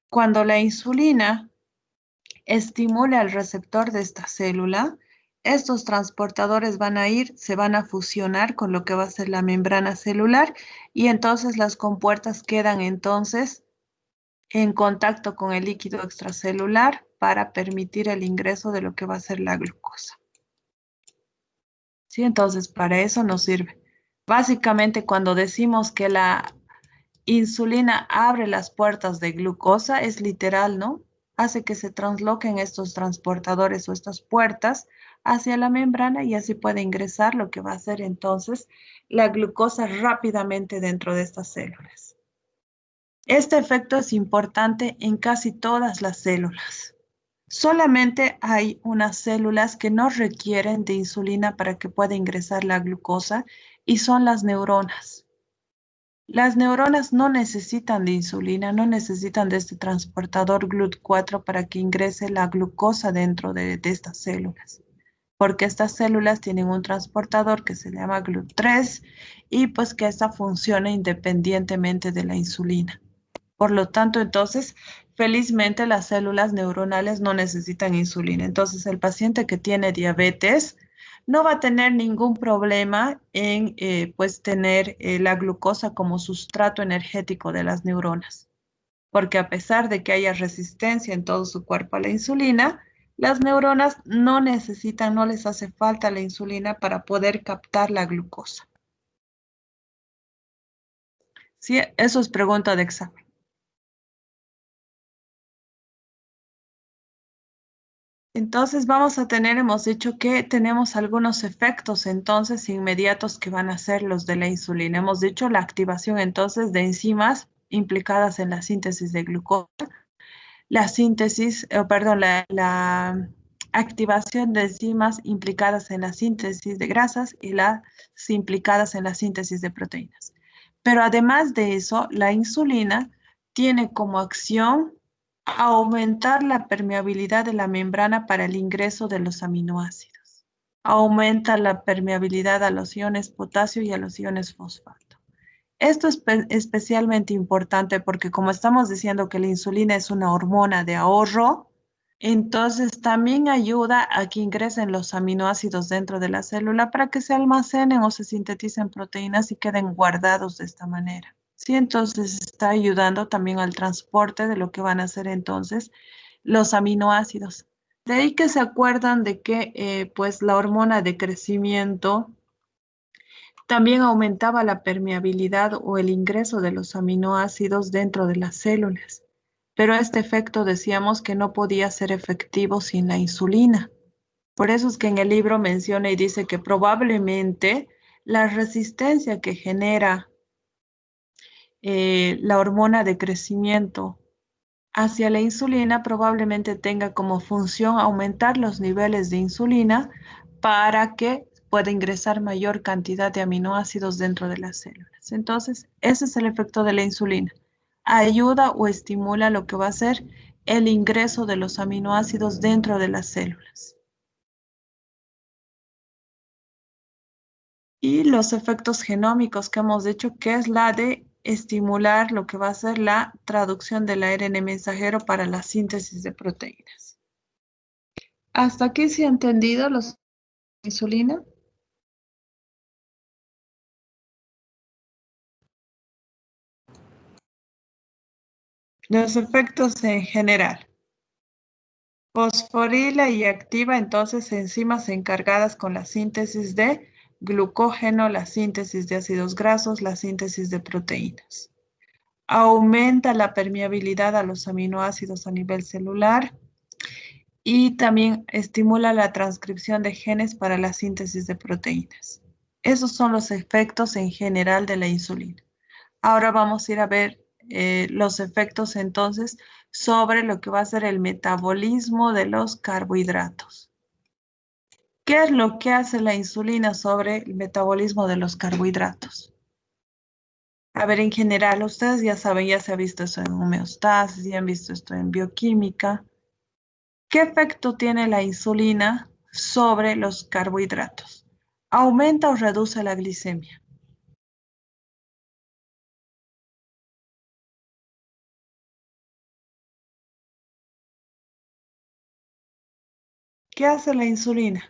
Cuando la insulina estimula el receptor de esta célula, estos transportadores van a ir, se van a fusionar con lo que va a ser la membrana celular y entonces las compuertas quedan entonces en contacto con el líquido extracelular para permitir el ingreso de lo que va a ser la glucosa. ¿Sí? Entonces, para eso nos sirve. Básicamente, cuando decimos que la insulina abre las puertas de glucosa, es literal, ¿no? Hace que se transloquen estos transportadores o estas puertas hacia la membrana y así puede ingresar lo que va a ser entonces la glucosa rápidamente dentro de estas células. Este efecto es importante en casi todas las células. Solamente hay unas células que no requieren de insulina para que pueda ingresar la glucosa y son las neuronas. Las neuronas no necesitan de insulina, no necesitan de este transportador GLUT4 para que ingrese la glucosa dentro de estas células, porque estas células tienen un transportador que se llama GLUT3 y pues que esta funciona independientemente de la insulina. Por lo tanto, entonces, felizmente las células neuronales no necesitan insulina. Entonces, el paciente que tiene diabetes no va a tener ningún problema en pues tener la glucosa como sustrato energético de las neuronas. Porque a pesar de que haya resistencia en todo su cuerpo a la insulina, las neuronas no necesitan, no les hace falta la insulina para poder captar la glucosa. Sí, eso es pregunta de examen. Entonces vamos a tener, hemos dicho que tenemos algunos efectos entonces inmediatos que van a ser los de la insulina. Hemos dicho la activación entonces de enzimas implicadas en la síntesis de glucosa, la síntesis, la activación de enzimas implicadas en la síntesis de grasas y las implicadas en la síntesis de proteínas. Pero además de eso, la insulina tiene como acción aumentar la permeabilidad de la membrana para el ingreso de los aminoácidos. Aumenta la permeabilidad a los iones potasio y a los iones fosfato. Esto es especialmente importante porque como estamos diciendo que la insulina es una hormona de ahorro, entonces también ayuda a que ingresen los aminoácidos dentro de la célula para que se almacenen o se sinteticen proteínas y queden guardados de esta manera. Sí, entonces está ayudando también al transporte de lo que van a ser entonces los aminoácidos. De ahí que se acuerdan de que pues la hormona de crecimiento también aumentaba la permeabilidad o el ingreso de los aminoácidos dentro de las células. Pero este efecto decíamos que no podía ser efectivo sin la insulina. Por eso es que en el libro menciona y dice que probablemente la resistencia que genera la hormona de crecimiento hacia la insulina probablemente tenga como función aumentar los niveles de insulina para que pueda ingresar mayor cantidad de aminoácidos dentro de las células. Entonces, ese es el efecto de la insulina. Ayuda o estimula lo que va a ser el ingreso de los aminoácidos dentro de las células. Y los efectos genómicos que hemos dicho, que es la de estimular lo que va a ser la traducción del ARN mensajero para la síntesis de proteínas. ¿Hasta aquí se ha entendido los de insulina? Los efectos en general. Fosforila y activa entonces enzimas encargadas con la síntesis de glucógeno, la síntesis de ácidos grasos, la síntesis de proteínas. Aumenta la permeabilidad a los aminoácidos a nivel celular y también estimula la transcripción de genes para la síntesis de proteínas. Esos son los efectos en general de la insulina. Ahora vamos a ir a ver los efectos entonces sobre lo que va a ser el metabolismo de los carbohidratos. ¿Qué es lo que hace la insulina sobre el metabolismo de los carbohidratos? A ver, en general, ustedes ya saben, ya se ha visto eso en homeostasis, ya han visto esto en bioquímica. ¿Qué efecto tiene la insulina sobre los carbohidratos? ¿Aumenta o reduce la glicemia? ¿Qué hace la insulina?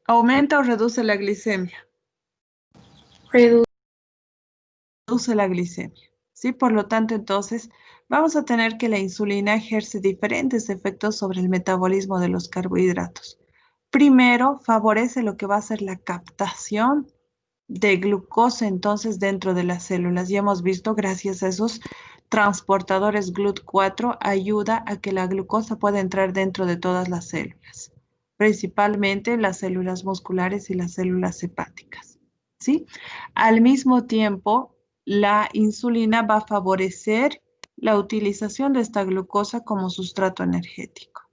¿Aumenta o reduce la glicemia? Redu- Reduce la glicemia. ¿Sí? Por lo tanto, entonces, vamos a tener que la insulina ejerce diferentes efectos sobre el metabolismo de los carbohidratos. Primero, favorece lo que va a ser la captación de glucosa entonces dentro de las células. Ya hemos visto, gracias a esos transportadores GLUT4, ayuda a que la glucosa pueda entrar dentro de todas las células, principalmente las células musculares y las células hepáticas. ¿Sí? Al mismo tiempo, la insulina va a favorecer la utilización de esta glucosa como sustrato energético.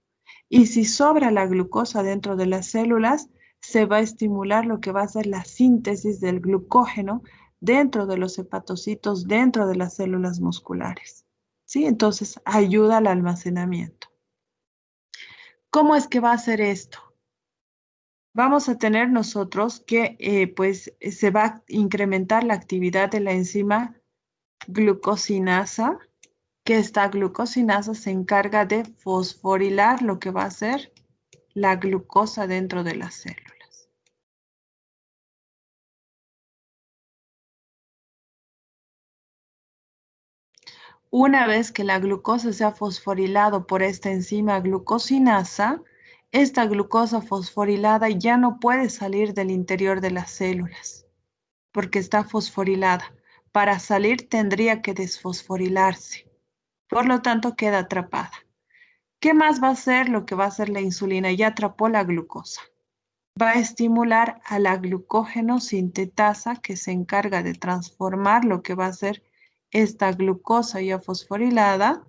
Y si sobra la glucosa dentro de las células, se va a estimular lo que va a ser la síntesis del glucógeno dentro de los hepatocitos, dentro de las células musculares. ¿Sí? Entonces, ayuda al almacenamiento. ¿Cómo es que va a hacer esto? Vamos a tener nosotros que se va a incrementar la actividad de la enzima glucosinasa, que esta glucosinasa se encarga de fosforilar lo que va a ser la glucosa dentro de las células. Una vez que la glucosa se ha fosforilado por esta enzima glucosinasa, esta glucosa fosforilada ya no puede salir del interior de las células porque está fosforilada. Para salir tendría que desfosforilarse. Por lo tanto, queda atrapada. ¿Qué más va a hacer lo que va a hacer la insulina? Ya atrapó la glucosa. Va a estimular a la glucógeno sintetasa que se encarga de transformar lo que va a ser esta glucosa ya fosforilada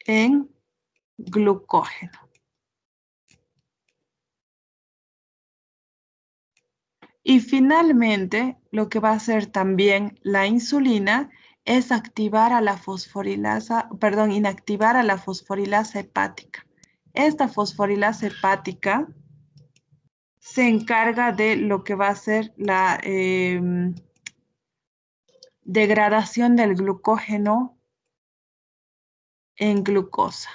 en glucógeno. Y finalmente, lo que va a hacer también la insulina es activar a la fosforilasa, perdón, inactivar a la fosforilasa hepática. Esta fosforilasa hepática se encarga de lo que va a ser la degradación del glucógeno en glucosa.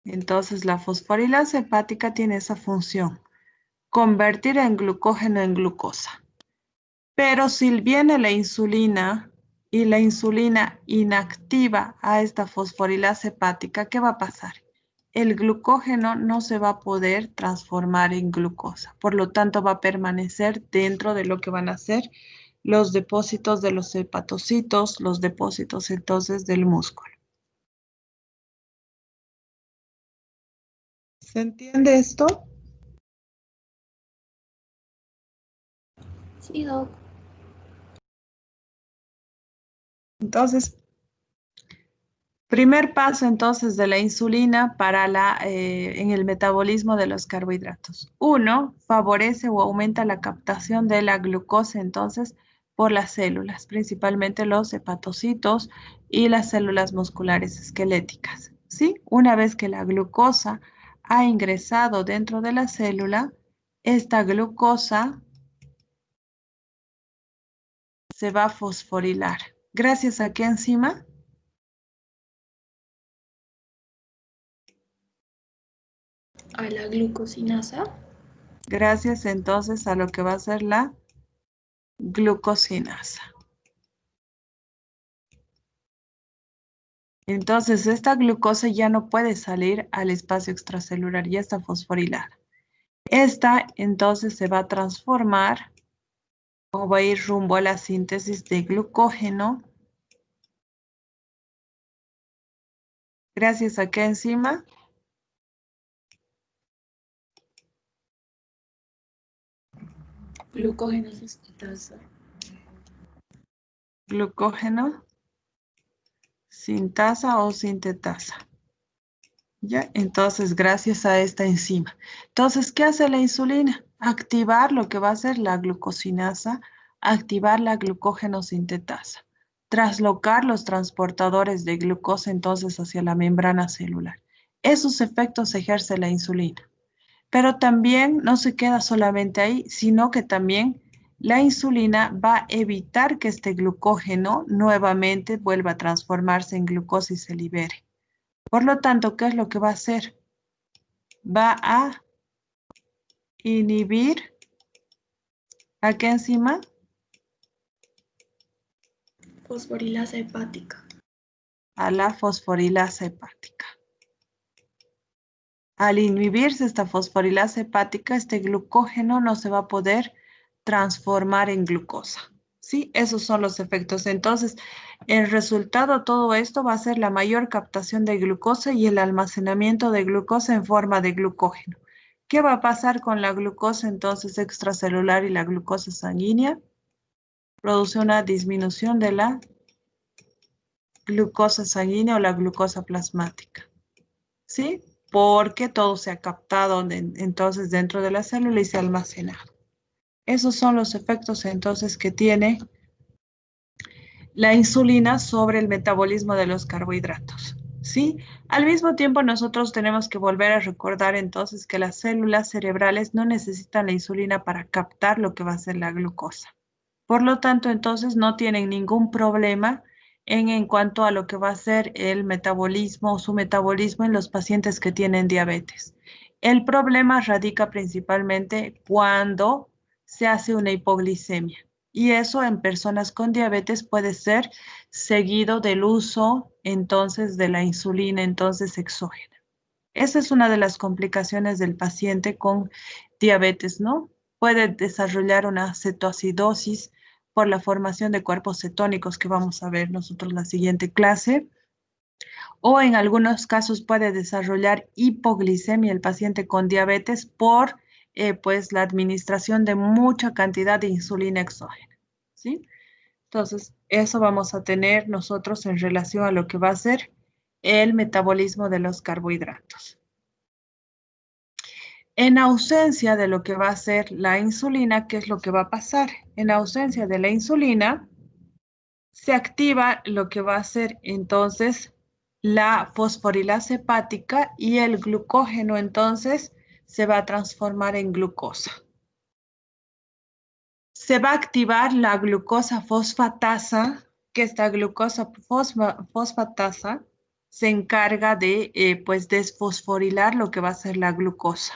Entonces, la fosforilasa hepática tiene esa función, convertir el glucógeno en glucosa. Pero si viene la insulina y la insulina inactiva a esta fosforilasa hepática, ¿qué va a pasar? El glucógeno no se va a poder transformar en glucosa, por lo tanto va a permanecer dentro de lo que van a ser los depósitos de los hepatocitos, los depósitos entonces del músculo. ¿Se entiende esto? Sí, Doc. Entonces, primer paso entonces de la insulina para en el metabolismo de los carbohidratos. Uno, favorece o aumenta la captación de la glucosa entonces por las células, principalmente los hepatocitos y las células musculares esqueléticas. ¿Sí? Una vez que la glucosa ha ingresado dentro de la célula, esta glucosa se va a fosforilar. ¿Gracias a qué enzima? A la glucosinasa. Gracias entonces a lo que va a ser la glucosinasa. Entonces, esta glucosa ya no puede salir al espacio extracelular, ya está fosforilada. Esta entonces se va a transformar o va a ir rumbo a la síntesis de glucógeno. Gracias a qué enzima? Glucógeno sintetasa. Glucógeno sintasa o sintetasa. ¿Ya? Entonces, gracias a esta enzima. Entonces, ¿qué hace la insulina? Activar lo que va a hacer la glucosinasa, activar la glucógeno sintetasa, traslocar los transportadores de glucosa entonces hacia la membrana celular. Esos efectos ejerce la insulina. Pero también no se queda solamente ahí, sino que también la insulina va a evitar que este glucógeno nuevamente vuelva a transformarse en glucosa y se libere. Por lo tanto, ¿qué es lo que va a hacer? Va a inhibir, ¿a qué enzima? Fosforilasa hepática. A la fosforilasa hepática. Al inhibirse esta fosforilasa hepática, este glucógeno no se va a poder transformar en glucosa. ¿Sí? Esos son los efectos. Entonces, el resultado de todo esto va a ser la mayor captación de glucosa y el almacenamiento de glucosa en forma de glucógeno. ¿Qué va a pasar con la glucosa entonces extracelular y la glucosa sanguínea? Produce una disminución de la glucosa sanguínea o la glucosa plasmática. ¿Sí? Porque todo se ha captado entonces dentro de la célula y se ha almacenado. Esos son los efectos entonces que tiene la insulina sobre el metabolismo de los carbohidratos. ¿Sí? Al mismo tiempo nosotros tenemos que volver a recordar entonces que las células cerebrales no necesitan la insulina para captar lo que va a ser la glucosa. Por lo tanto, entonces no tienen ningún problema en cuanto a lo que va a ser el metabolismo o su metabolismo en los pacientes que tienen diabetes. El problema radica principalmente cuando se hace una hipoglicemia. Y eso en personas con diabetes puede ser seguido del uso entonces de la insulina entonces exógena. Esa es una de las complicaciones del paciente con diabetes, ¿no? Puede desarrollar una cetoacidosis por la formación de cuerpos cetónicos que vamos a ver nosotros en la siguiente clase. O en algunos casos puede desarrollar hipoglicemia el paciente con diabetes por pues la administración de mucha cantidad de insulina exógena, ¿sí? Entonces, eso vamos a tener nosotros en relación a lo que va a ser el metabolismo de los carbohidratos. En ausencia de lo que va a ser la insulina, ¿qué es lo que va a pasar? En ausencia de la insulina, se activa lo que va a ser entonces la fosforilasa hepática y el glucógeno entonces se va a transformar en glucosa. Se va a activar la glucosa fosfatasa, que esta glucosa fosfatasa se encarga de pues desfosforilar lo que va a ser la glucosa.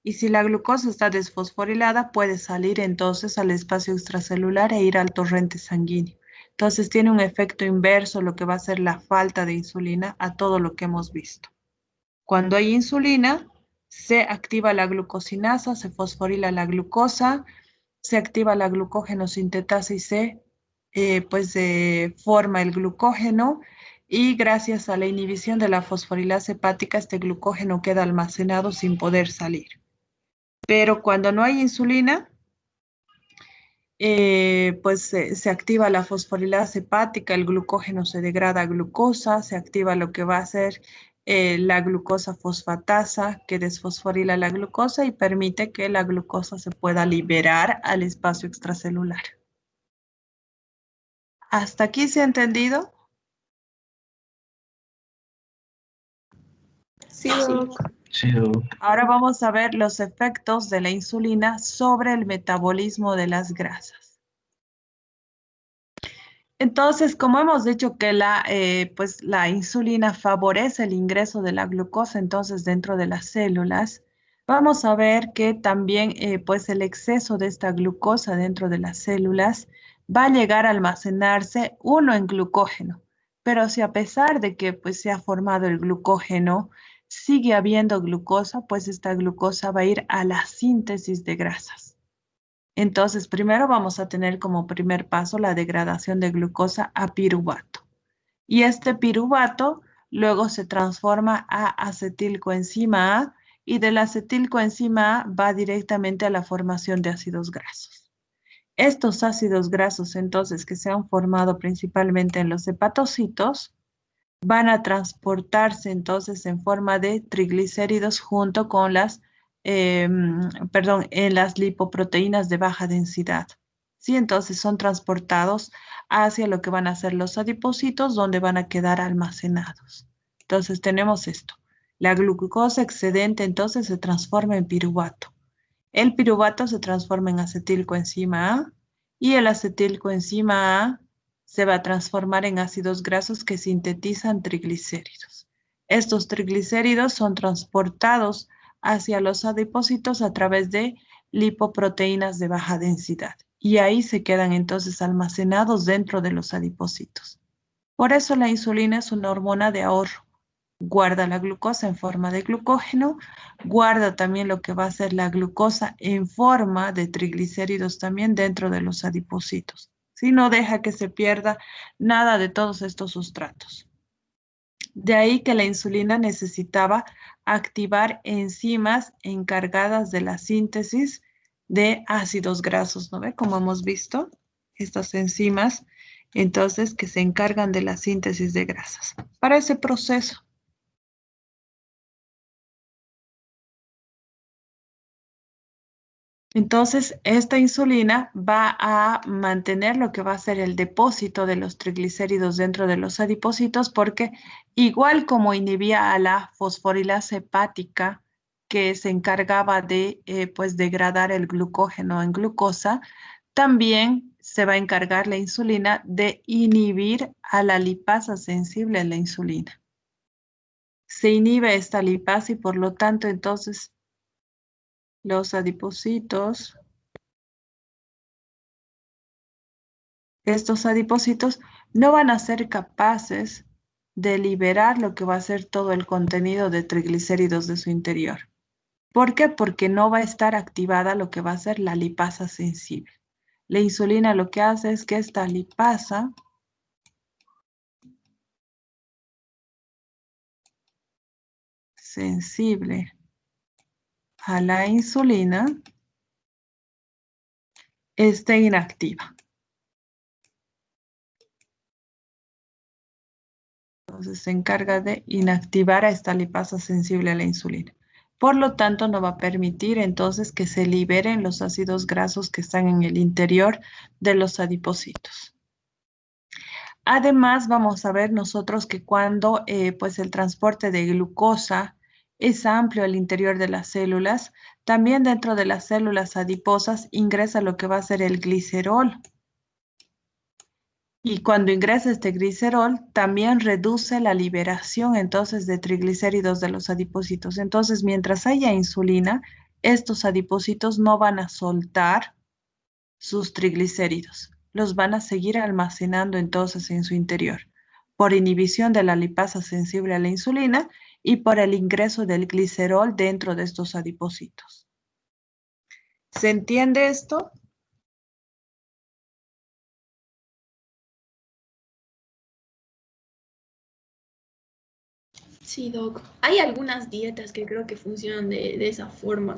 Y si la glucosa está desfosforilada, puede salir entonces al espacio extracelular e ir al torrente sanguíneo. Entonces tiene un efecto inverso lo que va a ser la falta de insulina a todo lo que hemos visto. Cuando hay insulina, se activa la glucosinasa, se fosforila la glucosa, se activa la glucógeno sintetasa y se forma el glucógeno y gracias a la inhibición de la fosforilasa hepática este glucógeno queda almacenado sin poder salir. Pero cuando no hay insulina, se activa la fosforilasa hepática, el glucógeno se degrada a glucosa, se activa lo que va a ser la glucosa fosfatasa que desfosforila la glucosa y permite que la glucosa se pueda liberar al espacio extracelular. ¿Hasta aquí se ha entendido? Sí, Doc. Sí, Doc. Ahora vamos a ver los efectos de la insulina sobre el metabolismo de las grasas. Entonces, como hemos dicho que la insulina favorece el ingreso de la glucosa entonces dentro de las células, vamos a ver que también el exceso de esta glucosa dentro de las células va a llegar a almacenarse uno en glucógeno. Pero si a pesar de que se ha formado el glucógeno, sigue habiendo glucosa, pues esta glucosa va a ir a la síntesis de grasas. Entonces, primero vamos a tener como primer paso la degradación de glucosa a piruvato. Y este piruvato luego se transforma a acetilcoenzima A y de la acetilcoenzima A va directamente a la formación de ácidos grasos. Estos ácidos grasos, entonces, que se han formado principalmente en los hepatocitos, van a transportarse entonces en forma de triglicéridos junto con en las lipoproteínas de baja densidad. Sí, entonces son transportados hacia lo que van a ser los adipocitos, donde van a quedar almacenados. Entonces tenemos esto. La glucosa excedente entonces se transforma en piruvato. El piruvato se transforma en acetilcoenzima A y el acetilcoenzima A se va a transformar en ácidos grasos que sintetizan triglicéridos. Estos triglicéridos son transportados hacia los adipocitos a través de lipoproteínas de baja densidad y ahí se quedan entonces almacenados dentro de los adipocitos. Por eso la insulina es una hormona de ahorro. Guarda la glucosa en forma de glucógeno, guarda también lo que va a ser la glucosa en forma de triglicéridos también dentro de los adipocitos. Si no deja que se pierda nada de todos estos sustratos. De ahí que la insulina necesitaba activar enzimas encargadas de la síntesis de ácidos grasos, ¿no ve? Como hemos visto, estas enzimas, entonces, que se encargan de la síntesis de grasas. Para ese proceso, entonces, esta insulina va a mantener lo que va a ser el depósito de los triglicéridos dentro de los adipocitos porque igual como inhibía a la fosforilasa hepática que se encargaba de pues degradar el glucógeno en glucosa, también se va a encargar la insulina de inhibir a la lipasa sensible a la insulina. Se inhibe esta lipasa y por lo tanto entonces los adipocitos, estos adipocitos no van a ser capaces de liberar lo que va a ser todo el contenido de triglicéridos de su interior. ¿Por qué? Porque no va a estar activada lo que va a ser la lipasa sensible. La insulina lo que hace es que esta lipasa sensible a la insulina esté inactiva. Entonces se encarga de inactivar a esta lipasa sensible a la insulina. Por lo tanto, no va a permitir entonces que se liberen los ácidos grasos que están en el interior de los adipocitos. Además, vamos a ver nosotros que cuando pues el transporte de glucosa es amplio al interior de las células, también dentro de las células adiposas ingresa lo que va a ser el glicerol. Y cuando ingresa este glicerol, también reduce la liberación entonces de triglicéridos de los adipocitos. Entonces, mientras haya insulina, estos adipocitos no van a soltar sus triglicéridos. Los van a seguir almacenando entonces en su interior por inhibición de la lipasa sensible a la insulina y por el ingreso del glicerol dentro de estos adipocitos. ¿Se entiende esto? Sí, Doc. Hay algunas dietas que creo que funcionan de esa forma.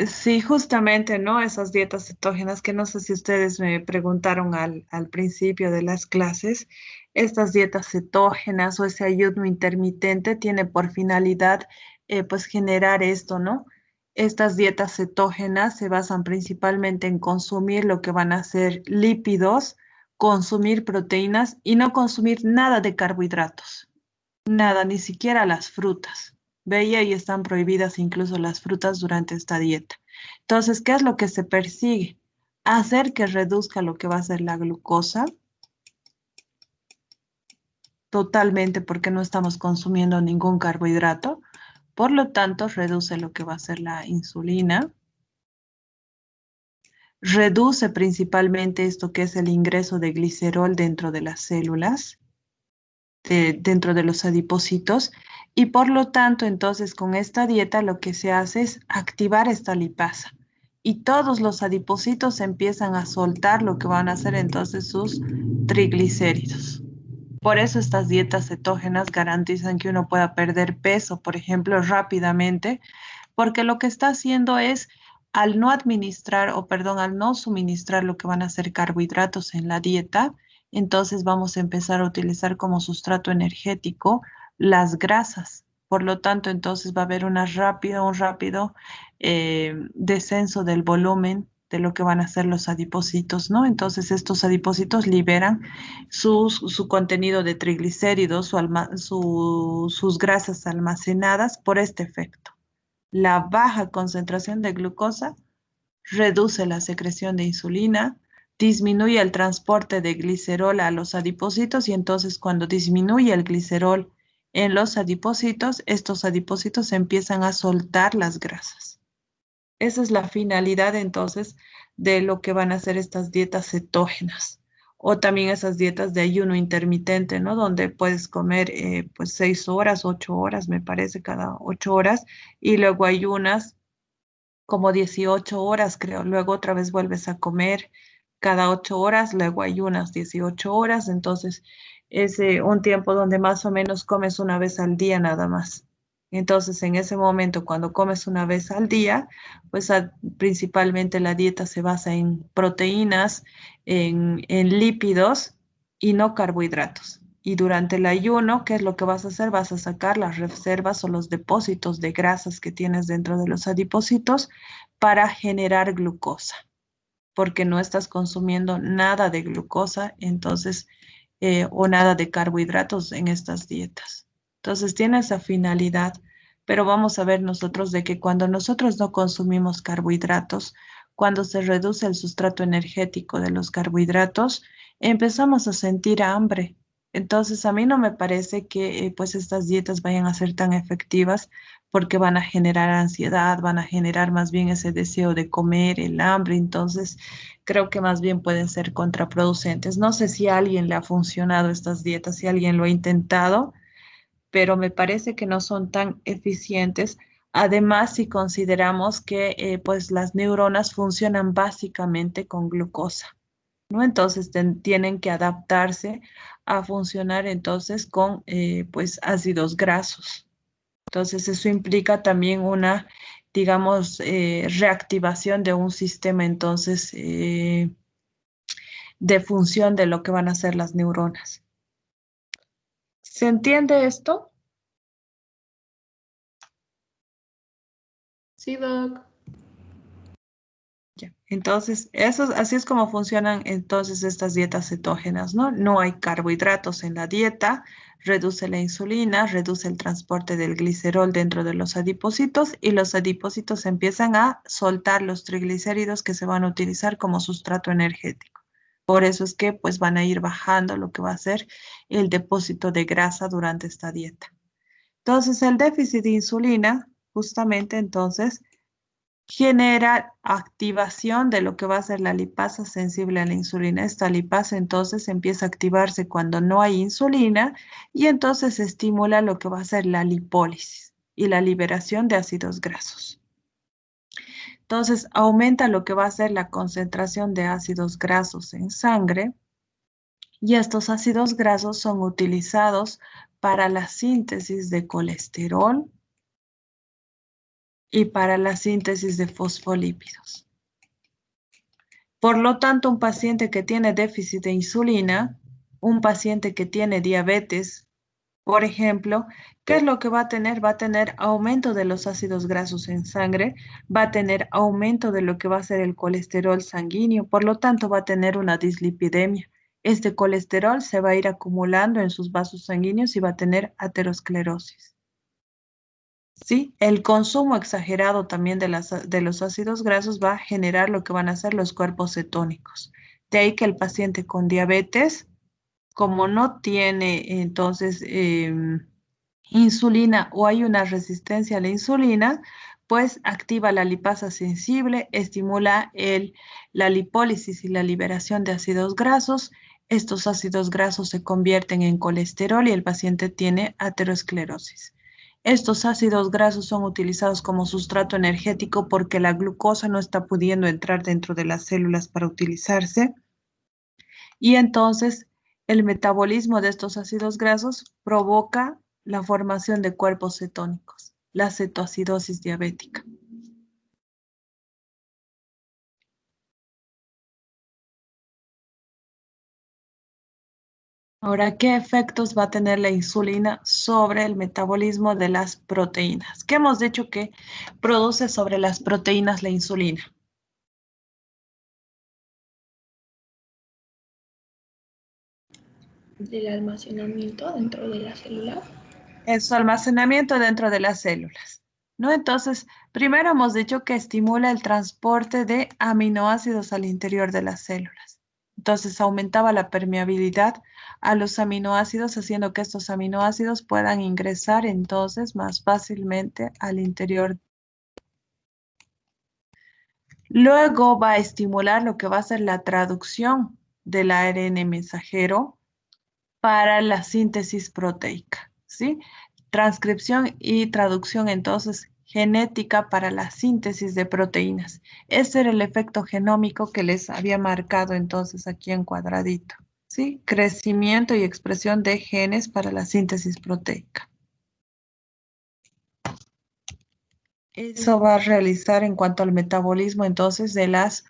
Sí, justamente, ¿no? Esas dietas cetógenas que no sé si ustedes me preguntaron al principio de las clases, estas dietas cetógenas o ese ayuno intermitente tiene por finalidad pues generar esto, ¿no? Estas dietas cetógenas se basan principalmente en consumir lo que van a ser lípidos, consumir proteínas y no consumir nada de carbohidratos, nada, ni siquiera las frutas. Veía y están prohibidas incluso las frutas durante esta dieta. Entonces, ¿qué es lo que se persigue? Hacer que reduzca lo que va a ser la glucosa totalmente porque no estamos consumiendo ningún carbohidrato. Por lo tanto, reduce lo que va a ser la insulina. Reduce principalmente esto que es el ingreso de glicerol dentro de las células, dentro de los adipocitos. Y por lo tanto, entonces, con esta dieta lo que se hace es activar esta lipasa. Y todos los adipocitos empiezan a soltar lo que van a hacer entonces sus triglicéridos. Por eso estas dietas cetógenas garantizan que uno pueda perder peso, por ejemplo, rápidamente, porque lo que está haciendo es al no administrar, o perdón, al no suministrar lo que van a ser carbohidratos en la dieta, entonces vamos a empezar a utilizar como sustrato energético las grasas. Por lo tanto, entonces va a haber un rápido descenso del volumen de lo que van a ser los adipocitos, ¿no? Entonces estos adipocitos liberan su contenido de triglicéridos, sus grasas almacenadas por este efecto. La baja concentración de glucosa reduce la secreción de insulina, disminuye el transporte de glicerol a los adipocitos y entonces cuando disminuye el glicerol en los adipocitos, estos adipocitos empiezan a soltar las grasas. Esa es la finalidad entonces de lo que van a ser estas dietas cetógenas o también esas dietas de ayuno intermitente, ¿no? Donde puedes comer pues 6 horas, 8 horas, me parece, cada 8 horas y luego ayunas como 18 horas, creo. Luego otra vez vuelves a comer cada 8 horas, luego ayunas 18 horas. Entonces, es un tiempo donde más o menos comes una vez al día nada más. Entonces, en ese momento, cuando comes una vez al día, pues principalmente la dieta se basa en proteínas, en lípidos y no carbohidratos. Y durante el ayuno, ¿qué es lo que vas a hacer? Vas a sacar las reservas o los depósitos de grasas que tienes dentro de los adipocitos para generar glucosa, porque no estás consumiendo nada de glucosa, entonces, o nada de carbohidratos en estas dietas. Entonces, tiene esa finalidad, pero vamos a ver nosotros de que cuando nosotros no consumimos carbohidratos, cuando se reduce el sustrato energético de los carbohidratos, empezamos a sentir hambre. Entonces, a mí no me parece que pues estas dietas vayan a ser tan efectivas porque van a generar ansiedad, van a generar más bien ese deseo de comer, el hambre. Entonces, creo que más bien pueden ser contraproducentes. No sé si a alguien le ha funcionado estas dietas, si alguien lo ha intentado, pero me parece que no son tan eficientes. Además, si consideramos que pues las neuronas funcionan básicamente con glucosa, ¿no? Entonces tienen que adaptarse a funcionar entonces con pues ácidos grasos. Entonces eso implica también una, digamos, reactivación de un sistema entonces de función de lo que van a ser las neuronas. ¿Se entiende esto? Sí, Doc. Ya. Entonces, así es como funcionan entonces estas dietas cetógenas, ¿no? No hay carbohidratos en la dieta, reduce la insulina, reduce el transporte del glicerol dentro de los adipocitos y los adipocitos empiezan a soltar los triglicéridos que se van a utilizar como sustrato energético. Por eso es que pues van a ir bajando lo que va a ser el depósito de grasa durante esta dieta. Entonces, el déficit de insulina, justamente entonces, genera activación de lo que va a ser la lipasa sensible a la insulina. Esta lipasa entonces empieza a activarse cuando no hay insulina y entonces estimula lo que va a ser la lipólisis y la liberación de ácidos grasos. Entonces aumenta lo que va a ser la concentración de ácidos grasos en sangre y estos ácidos grasos son utilizados para la síntesis de colesterol y para la síntesis de fosfolípidos. Por lo tanto, un paciente que tiene déficit de insulina, un paciente que tiene diabetes, por ejemplo, ¿qué es lo que va a tener? Va a tener aumento de los ácidos grasos en sangre, va a tener aumento de lo que va a ser el colesterol sanguíneo, por lo tanto va a tener una dislipidemia. Este colesterol se va a ir acumulando en sus vasos sanguíneos y va a tener aterosclerosis. Sí, el consumo exagerado también de los ácidos grasos va a generar lo que van a ser los cuerpos cetónicos. De ahí que el paciente con diabetes, como no tiene entonces insulina o hay una resistencia a la insulina, pues activa la lipasa sensible, estimula la lipólisis y la liberación de ácidos grasos. Estos ácidos grasos se convierten en colesterol y el paciente tiene aterosclerosis. Estos ácidos grasos son utilizados como sustrato energético porque la glucosa no está pudiendo entrar dentro de las células para utilizarse. Y entonces el metabolismo de estos ácidos grasos provoca la formación de cuerpos cetónicos, la cetoacidosis diabética. Ahora, ¿qué efectos va a tener la insulina sobre el metabolismo de las proteínas? ¿Qué hemos dicho que produce sobre las proteínas la insulina? Del almacenamiento dentro de la célula. Es su almacenamiento dentro de las células, ¿no? Entonces, primero hemos dicho que estimula el transporte de aminoácidos al interior de las células. Entonces, aumentaba la permeabilidad a los aminoácidos, haciendo que estos aminoácidos puedan ingresar entonces más fácilmente al interior. Luego va a estimular lo que va a ser la traducción del ARN mensajero para la síntesis proteica, ¿sí? Transcripción y traducción entonces genética para la síntesis de proteínas. Ese era el efecto genómico que les había marcado entonces aquí en cuadradito, ¿sí? Crecimiento y expresión de genes para la síntesis proteica. Eso va a realizar en cuanto al metabolismo entonces de las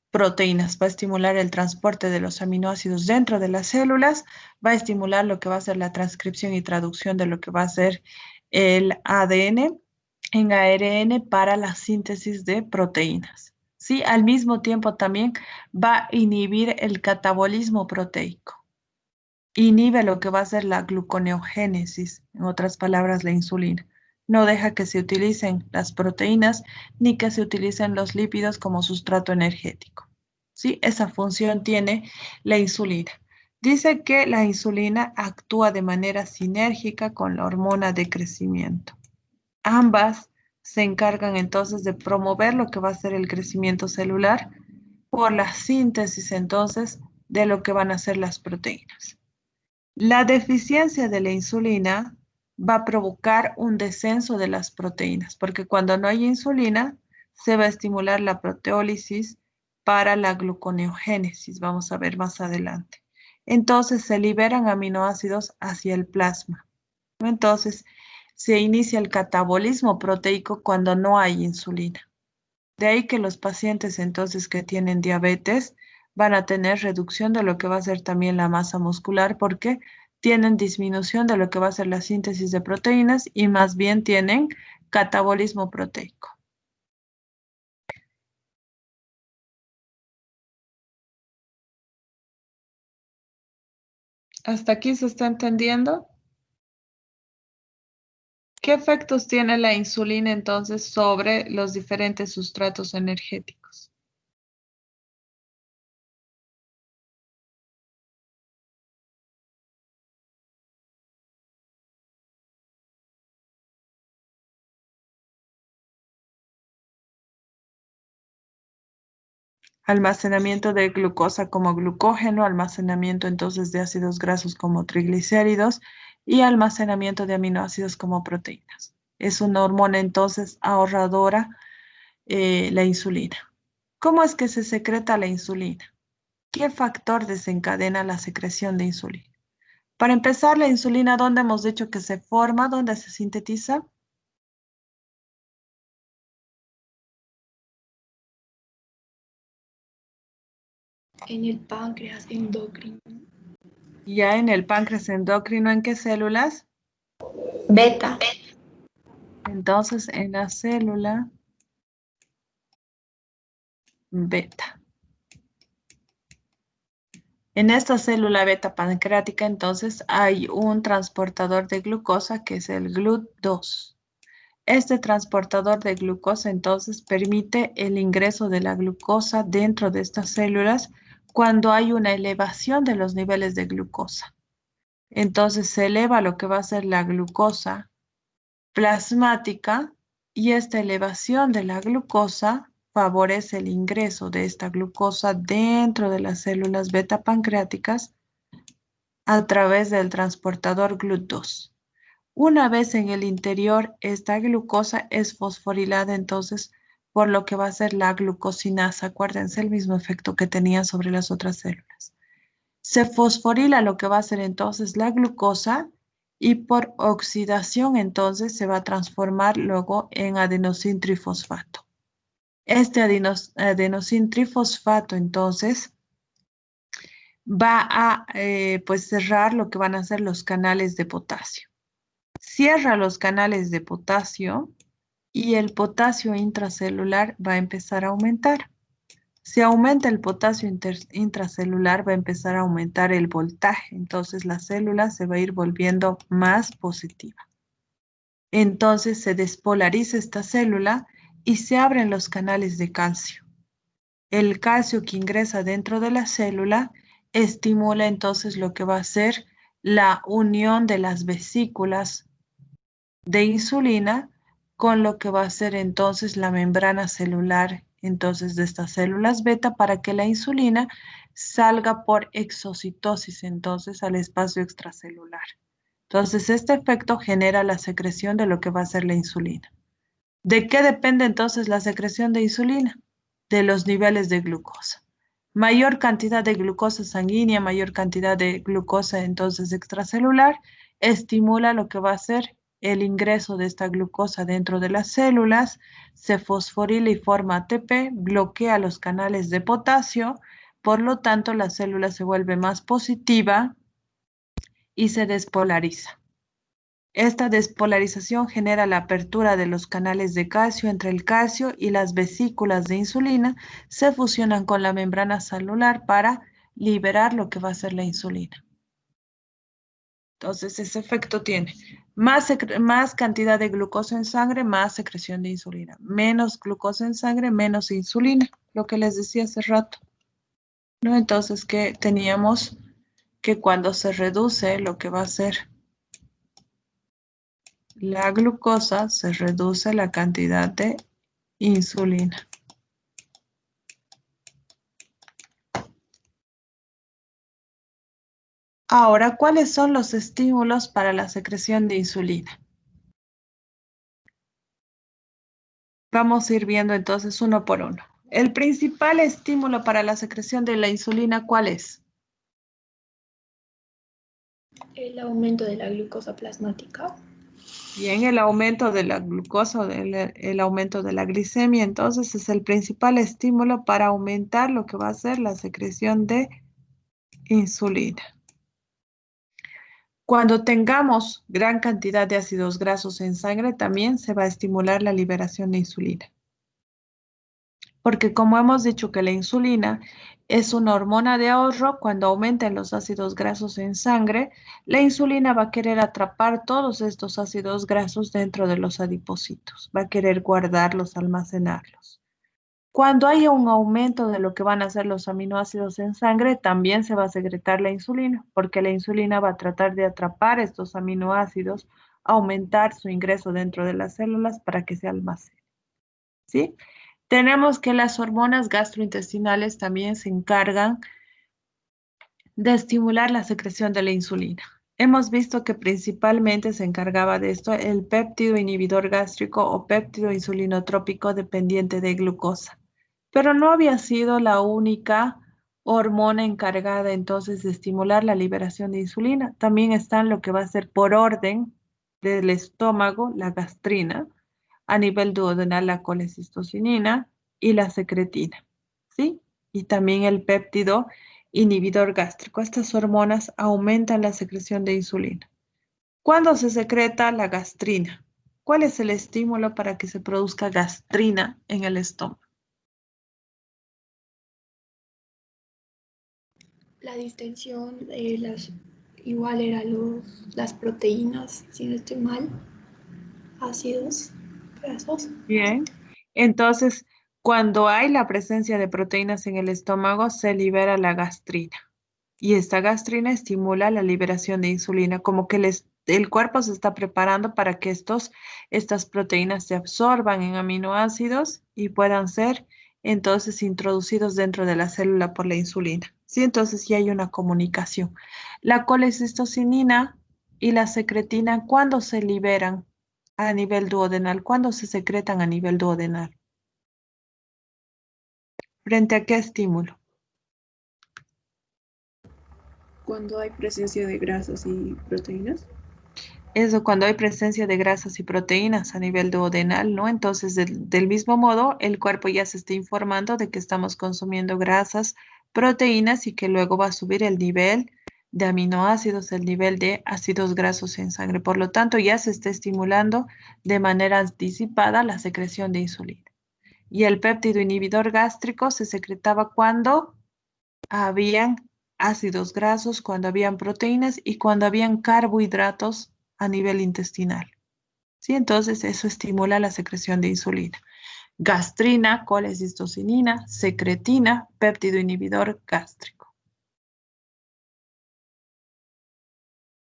proteínas. Va a estimular el transporte de los aminoácidos dentro de las células, va a estimular lo que va a ser la transcripción y traducción de lo que va a ser el ADN en ARN para la síntesis de proteínas. ¿Sí? Al mismo tiempo también va a inhibir el catabolismo proteico. Inhibe lo que va a ser la gluconeogénesis, en otras palabras, la insulina. No deja que se utilicen las proteínas ni que se utilicen los lípidos como sustrato energético. ¿Sí? Esa función tiene la insulina. Dice que la insulina actúa de manera sinérgica con la hormona de crecimiento. Ambas se encargan entonces de promover lo que va a ser el crecimiento celular por la síntesis entonces de lo que van a ser las proteínas. La deficiencia de la insulina va a provocar un descenso de las proteínas, porque cuando no hay insulina, se va a estimular la proteólisis para la gluconeogénesis, vamos a ver más adelante. Entonces se liberan aminoácidos hacia el plasma. Entonces se inicia el catabolismo proteico cuando no hay insulina. De ahí que los pacientes entonces que tienen diabetes van a tener reducción de lo que va a ser también la masa muscular porque tienen disminución de lo que va a ser la síntesis de proteínas y más bien tienen catabolismo proteico. ¿Hasta aquí se está entendiendo? ¿Qué efectos tiene la insulina entonces sobre los diferentes sustratos energéticos? Almacenamiento de glucosa como glucógeno, almacenamiento entonces de ácidos grasos como triglicéridos y almacenamiento de aminoácidos como proteínas. Es una hormona entonces ahorradora, la insulina. ¿Cómo es que se secreta la insulina? ¿Qué factor desencadena la secreción de insulina? Para empezar, la insulina, ¿dónde hemos dicho que se forma? ¿Dónde se sintetiza? En el páncreas endocrino. Ya en el páncreas endocrino, ¿en qué células? Beta. Entonces, en la célula beta. En esta célula beta pancreática, entonces, hay un transportador de glucosa que es el GLUT2. Este transportador de glucosa, entonces, permite el ingreso de la glucosa dentro de estas células cuando hay una elevación de los niveles de glucosa. Entonces, se eleva lo que va a ser la glucosa plasmática y esta elevación de la glucosa favorece el ingreso de esta glucosa dentro de las células beta pancreáticas a través del transportador GLUT2. Una vez en el interior, esta glucosa es fosforilada entonces por lo que va a ser la glucosinasa. Acuérdense el mismo efecto que tenía sobre las otras células. Se fosforila lo que va a ser entonces la glucosa y por oxidación entonces se va a transformar luego en adenosín trifosfato. Este adenosín trifosfato entonces va a pues cerrar lo que van a ser los canales de potasio. Cierra los canales de potasio y el potasio intracelular va a empezar a aumentar. Si aumenta el potasio intracelular, va a empezar a aumentar el voltaje. Entonces la célula se va a ir volviendo más positiva. Entonces se despolariza esta célula y se abren los canales de calcio. El calcio que ingresa dentro de la célula estimula entonces lo que va a ser la unión de las vesículas de insulina con lo que va a ser entonces la membrana celular entonces de estas células beta para que la insulina salga por exocitosis entonces al espacio extracelular. Entonces este efecto genera la secreción de lo que va a ser la insulina. ¿De qué depende entonces la secreción de insulina? De los niveles de glucosa. Mayor cantidad de glucosa sanguínea, mayor cantidad de glucosa entonces extracelular, estimula lo que va a ser el ingreso de esta glucosa dentro de las células, se fosforila y forma ATP, bloquea los canales de potasio, por lo tanto la célula se vuelve más positiva y se despolariza. Esta despolarización genera la apertura de los canales de calcio entre el calcio y las vesículas de insulina se fusionan con la membrana celular para liberar lo que va a ser la insulina. Entonces, ese efecto tiene más cantidad de glucosa en sangre, más secreción de insulina. Menos glucosa en sangre, menos insulina, lo que les decía hace rato. ¿No? Entonces, que teníamos que cuando se reduce lo que va a ser la glucosa, se reduce la cantidad de insulina. Ahora, ¿cuáles son los estímulos para la secreción de insulina? Vamos a ir viendo entonces uno por uno. El principal estímulo para la secreción de la insulina, ¿cuál es? El aumento de la glucosa plasmática. Bien, el aumento de la glucosa o el aumento de la glicemia, entonces es el principal estímulo para aumentar lo que va a ser la secreción de insulina. Cuando tengamos gran cantidad de ácidos grasos en sangre, también se va a estimular la liberación de insulina. Porque como hemos dicho que la insulina es una hormona de ahorro, cuando aumenten los ácidos grasos en sangre, la insulina va a querer atrapar todos estos ácidos grasos dentro de los adipocitos, va a querer guardarlos, almacenarlos. Cuando haya un aumento de lo que van a ser los aminoácidos en sangre, también se va a secretar la insulina, porque la insulina va a tratar de atrapar estos aminoácidos, aumentar su ingreso dentro de las células para que se almacenen. ¿Sí? Tenemos que las hormonas gastrointestinales también se encargan de estimular la secreción de la insulina. Hemos visto que principalmente se encargaba de esto el péptido inhibidor gástrico o péptido insulinotrópico dependiente de glucosa, pero no había sido la única hormona encargada entonces de estimular la liberación de insulina. También están lo que va a ser por orden del estómago, la gastrina, a nivel duodenal la colecistocinina y la secretina, ¿sí? Y también el péptido inhibidor gástrico. Estas hormonas aumentan la secreción de insulina. ¿Cuándo se secreta la gastrina? ¿Cuál es el estímulo para que se produzca gastrina en el estómago? La distensión de igual era las proteínas, si no estoy mal, ácidos grasos. Bien. Entonces, cuando hay la presencia de proteínas en el estómago, se libera la gastrina. Y esta gastrina estimula la liberación de insulina, como que el cuerpo se está preparando para que estas proteínas se absorban en aminoácidos y puedan ser entonces introducidos dentro de la célula por la insulina. Sí, entonces ya hay una comunicación. La colecistocinina y la secretina, ¿cuándo se liberan a nivel duodenal? ¿Cuándo se secretan a nivel duodenal? ¿Frente a qué estímulo? Cuando hay presencia de grasas y proteínas. Eso cuando hay presencia de grasas y proteínas a nivel duodenal, ¿no? Entonces, del mismo modo, el cuerpo ya se está informando de que estamos consumiendo grasas, proteínas y que luego va a subir el nivel de aminoácidos, el nivel de ácidos grasos en sangre. Por lo tanto, ya se está estimulando de manera anticipada la secreción de insulina. Y el péptido inhibidor gástrico se secretaba cuando habían ácidos grasos, cuando habían proteínas y cuando habían carbohidratos a nivel intestinal. ¿Sí? Entonces, eso estimula la secreción de insulina. Gastrina, colecistocinina, secretina, péptido inhibidor gástrico.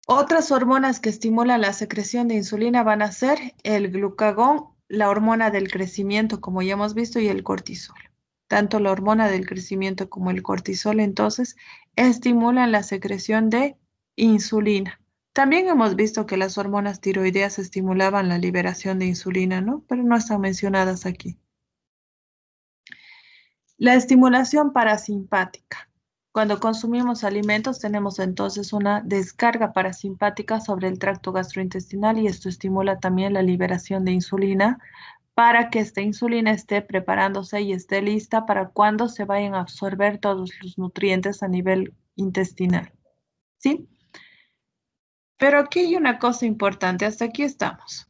Otras hormonas que estimulan la secreción de insulina van a ser el glucagón, la hormona del crecimiento, como ya hemos visto, y el cortisol. Tanto la hormona del crecimiento como el cortisol, entonces, estimulan la secreción de insulina. También hemos visto que las hormonas tiroideas estimulaban la liberación de insulina, ¿no? Pero no están mencionadas aquí. La estimulación parasimpática. Cuando consumimos alimentos tenemos entonces una descarga parasimpática sobre el tracto gastrointestinal y esto estimula también la liberación de insulina para que esta insulina esté preparándose y esté lista para cuando se vayan a absorber todos los nutrientes a nivel intestinal. ¿Sí? Pero aquí hay una cosa importante, hasta aquí estamos.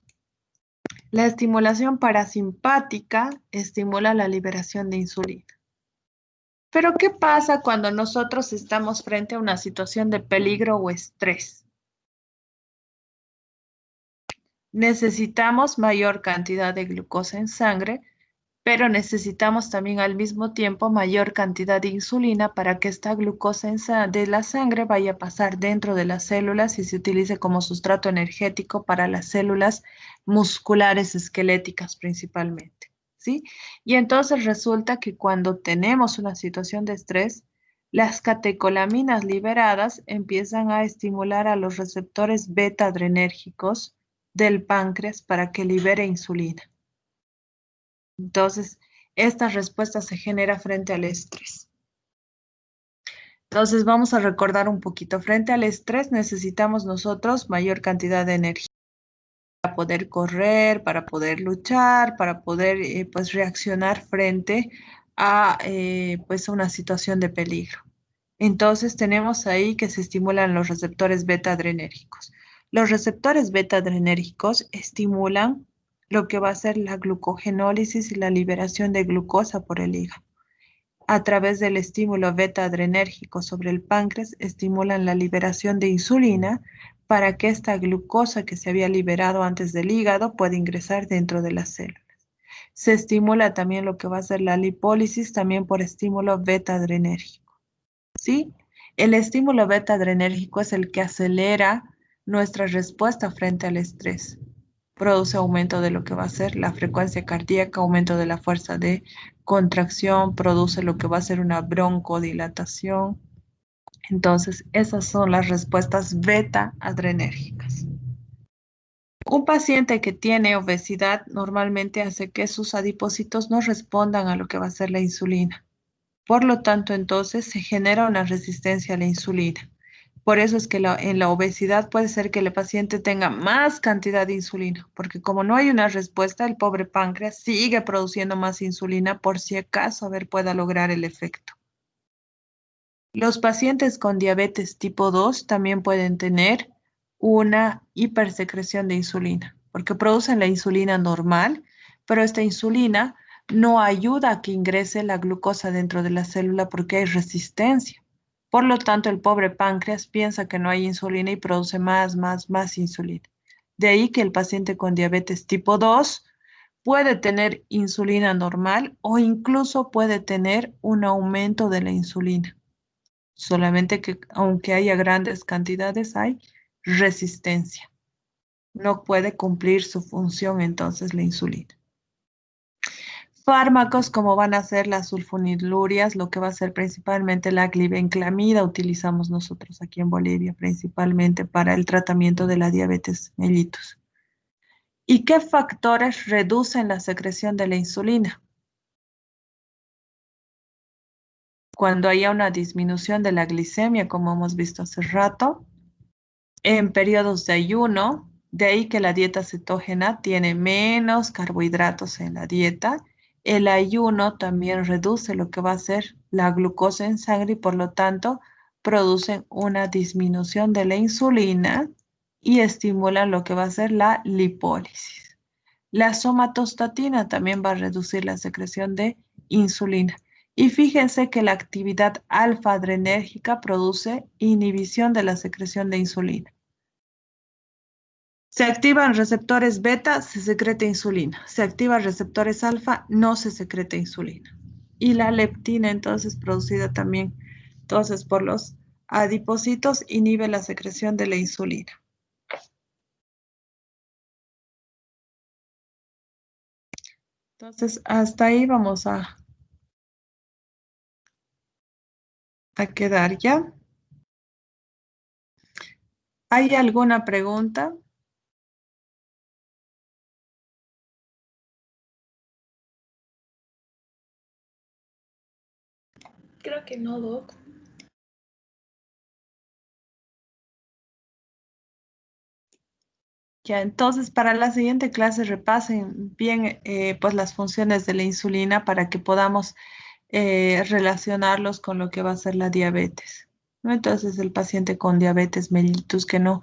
La estimulación parasimpática estimula la liberación de insulina. Pero ¿qué pasa cuando nosotros estamos frente a una situación de peligro o estrés? Necesitamos mayor cantidad de glucosa en sangre, pero necesitamos también al mismo tiempo mayor cantidad de insulina para que esta glucosa de la sangre vaya a pasar dentro de las células y se utilice como sustrato energético para las células musculares esqueléticas principalmente. ¿Sí? Y entonces resulta que cuando tenemos una situación de estrés, las catecolaminas liberadas empiezan a estimular a los receptores beta adrenérgicos del páncreas para que libere insulina. Entonces, esta respuesta se genera frente al estrés. Entonces, vamos a recordar un poquito. Frente al estrés necesitamos nosotros mayor cantidad de energía para poder correr, para poder luchar, para poder pues reaccionar frente a pues una situación de peligro. Entonces tenemos ahí que se estimulan los receptores beta adrenérgicos. Los receptores beta adrenérgicos estimulan lo que va a ser la glucogenólisis y la liberación de glucosa por el hígado. A través del estímulo beta adrenérgico sobre el páncreas estimulan la liberación de insulina para que esta glucosa que se había liberado antes del hígado pueda ingresar dentro de las células. Se estimula también lo que va a ser la lipólisis también por estímulo beta adrenérgico. ¿Sí? El estímulo beta adrenérgico es el que acelera nuestra respuesta frente al estrés. Produce aumento de lo que va a ser la frecuencia cardíaca, aumento de la fuerza de contracción, produce lo que va a ser una broncodilatación. Entonces, esas son las respuestas beta adrenérgicas. Un paciente que tiene obesidad normalmente hace que sus adipocitos no respondan a lo que va a ser la insulina. Por lo tanto, entonces se genera una resistencia a la insulina. Por eso es que en la obesidad puede ser que el paciente tenga más cantidad de insulina, porque como no hay una respuesta, el pobre páncreas sigue produciendo más insulina por si acaso a ver pueda lograr el efecto. Los pacientes con diabetes tipo 2 también pueden tener una hipersecreción de insulina, porque producen la insulina normal, pero esta insulina no ayuda a que ingrese la glucosa dentro de la célula porque hay resistencia. Por lo tanto, el pobre páncreas piensa que no hay insulina y produce más insulina. De ahí que el paciente con diabetes tipo 2 puede tener insulina normal o incluso puede tener un aumento de la insulina. Solamente que aunque haya grandes cantidades, hay resistencia. No puede cumplir su función entonces la insulina. Fármacos como van a ser las sulfonilurias, lo que va a ser principalmente la glibenclamida, utilizamos nosotros aquí en Bolivia principalmente para el tratamiento de la diabetes mellitus. ¿Y qué factores reducen la secreción de la insulina? Cuando haya una disminución de la glicemia, como hemos visto hace rato, en periodos de ayuno, de ahí que la dieta cetógena tiene menos carbohidratos en la dieta El ayuno también reduce lo que va a ser la glucosa en sangre y por lo tanto producen una disminución de la insulina y estimulan lo que va a ser la lipólisis. La somatostatina también va a reducir la secreción de insulina. Y fíjense que la actividad alfa-adrenérgica produce inhibición de la secreción de insulina. Se activan receptores beta, se secreta insulina. Se activan receptores alfa, no se secreta insulina. Y la leptina, entonces, producida también, entonces, por los adipocitos, inhibe la secreción de la insulina. Entonces, hasta ahí vamos a quedar ya. ¿Hay alguna pregunta? Creo que no, Doc. Ya, entonces para la siguiente clase repasen bien pues las funciones de la insulina para que podamos relacionarlos con lo que va a ser la diabetes, ¿no? Entonces el paciente con diabetes mellitus que no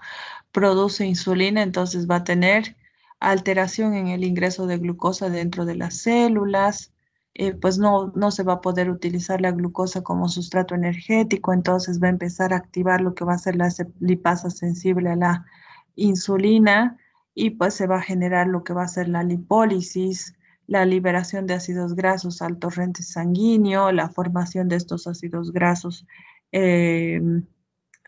produce insulina, entonces va a tener alteración en el ingreso de glucosa dentro de las células, pues no se va a poder utilizar la glucosa como sustrato energético, entonces va a empezar a activar lo que va a ser la lipasa sensible a la insulina y pues se va a generar lo que va a ser la lipólisis, la liberación de ácidos grasos al torrente sanguíneo, la formación de estos ácidos grasos eh,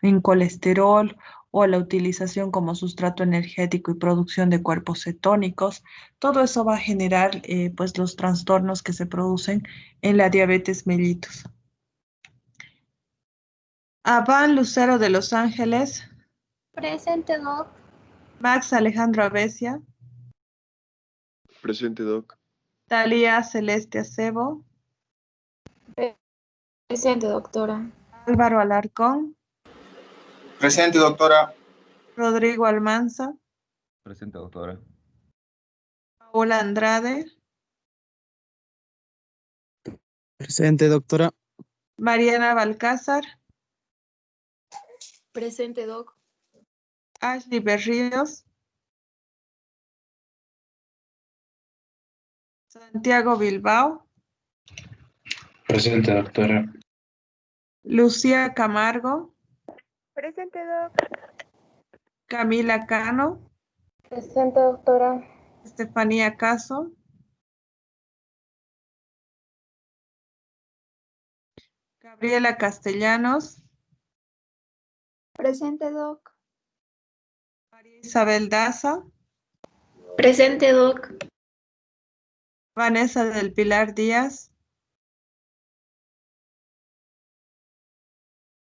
en colesterol o la utilización como sustrato energético y producción de cuerpos cetónicos. Todo eso va a generar pues los trastornos que se producen en la diabetes mellitus. Avan Lucero de Los Ángeles, Presente, Doc. Max Alejandro Abesia, Presente, Doc. Talía Celeste Acebo, Presente, doctora. Álvaro Alarcón, Presente, doctora. Rodrigo Almanza, Presente, doctora. Paola Andrade, Presente, doctora. Mariana Balcázar, Presente, Doc. Ashley Berríos, Santiago Bilbao, Presente, doctora. Lucía Camargo, Presente, Doc. Camila Cano, Presente, doctora. Estefanía Caso, Gabriela Castellanos, Presente, Doc. María Isabel Daza, Presente, Doc. Vanessa del Pilar Díaz,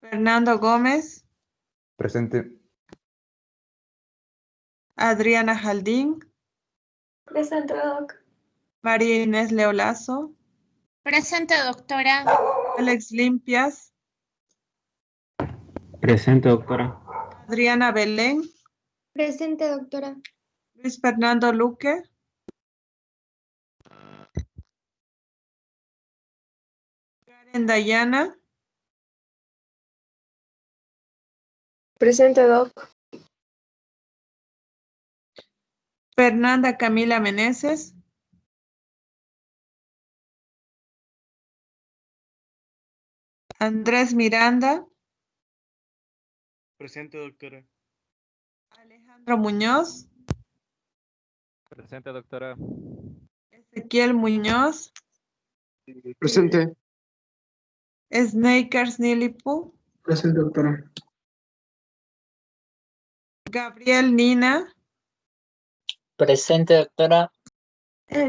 Fernando Gómez, Presente. Adriana Jaldín, Presente, Doc. María Inés Leolazo, Presente, doctora. Alex Limpias, Presente, doctora. Adriana Belén, Presente, doctora. Luis Fernando Luque, Karen Dayana, Presente, Doc. Fernanda Camila Meneses, Andrés Miranda, Presente, doctora. Alejandro Muñoz, Presente, doctora. Ezequiel Muñoz, Presente. Snakers Nilipu, Presente, doctora. Gabriel Nina. Presente, doctora.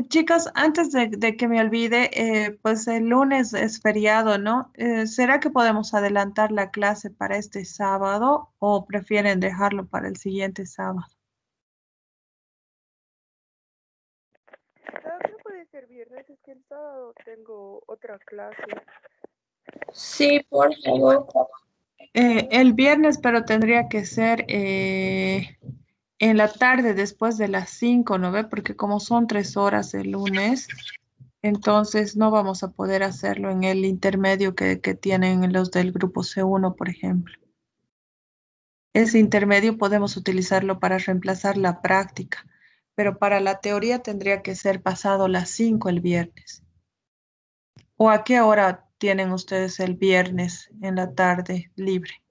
Chicos, antes de que me olvide, pues el lunes es feriado, ¿no? ¿Será que podemos adelantar la clase para este sábado o prefieren dejarlo para el siguiente sábado? No puede ser viernes, es que el sábado tengo otra clase. Sí, por favor. El viernes, pero tendría que ser en la tarde después de las 5, ¿no ve? Porque como son 3 horas el lunes, Entonces no vamos a poder hacerlo en el intermedio que tienen los del grupo C1, por ejemplo. Ese intermedio podemos utilizarlo para reemplazar la práctica, pero para la teoría tendría que ser pasado las 5 el viernes. ¿O a qué hora tienen ustedes el viernes en la tarde libre?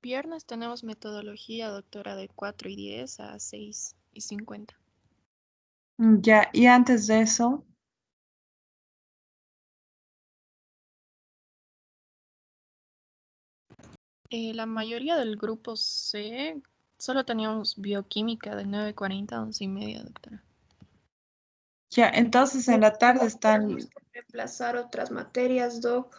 Viernes tenemos metodología, doctora, de 4:10 a 6:50. Ya, y antes de eso, La mayoría del grupo C solo teníamos bioquímica de 9:40 a 11:30, doctora. ya, entonces en la tarde están, Tenemos que reemplazar otras materias, doc.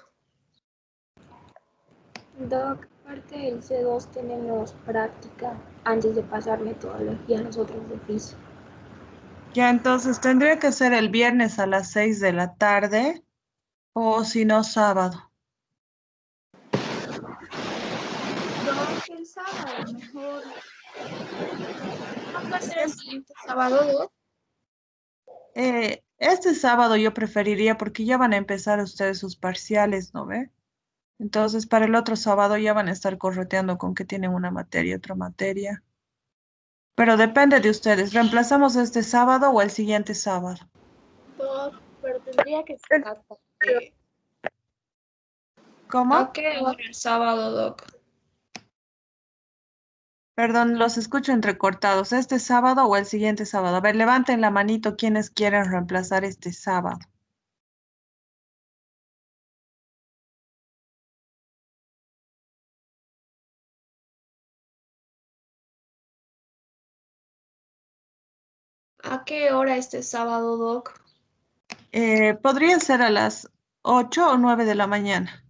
Doc, aparte del C2 tenemos práctica antes de pasar metodología nosotros de FISO. ya, entonces tendría que ser el viernes a las 6 de la tarde o si no sábado. Doc, el sábado mejor. ¿Cuándo va a ser el siguiente sábado, doc? Este sábado yo preferiría porque ya van a empezar ustedes sus parciales, ¿no ve? Entonces para el otro sábado ya van a estar correteando con que tienen una materia, otra materia. Pero depende de ustedes. ¿Reemplazamos este sábado o el siguiente sábado? Doc, pero tendría que ser a tarde. ¿Cómo? ¿A qué hora el sábado, doc? Perdón, los escucho entrecortados. ¿Este sábado o el siguiente sábado? A ver, levanten la manito quienes quieren reemplazar este sábado. ¿A qué hora este sábado, doc? Podría ser a las 8 o 9 de la mañana.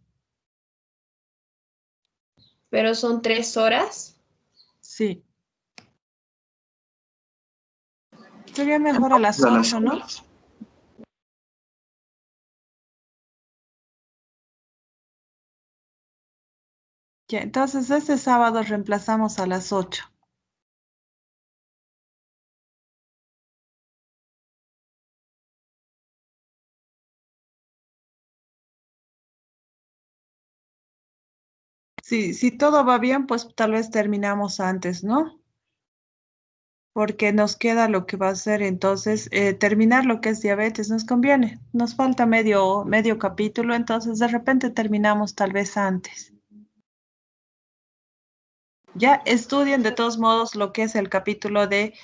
Pero son 3 horas. Sí. Sería mejor a las 8, ¿no? Ya, entonces este sábado reemplazamos a las 8. Si todo va bien, pues tal vez terminamos antes, ¿no? Porque nos queda lo que va a ser entonces terminar lo que es diabetes, nos conviene. Nos falta medio capítulo, entonces de repente terminamos tal vez antes. Ya estudien de todos modos lo que es el capítulo de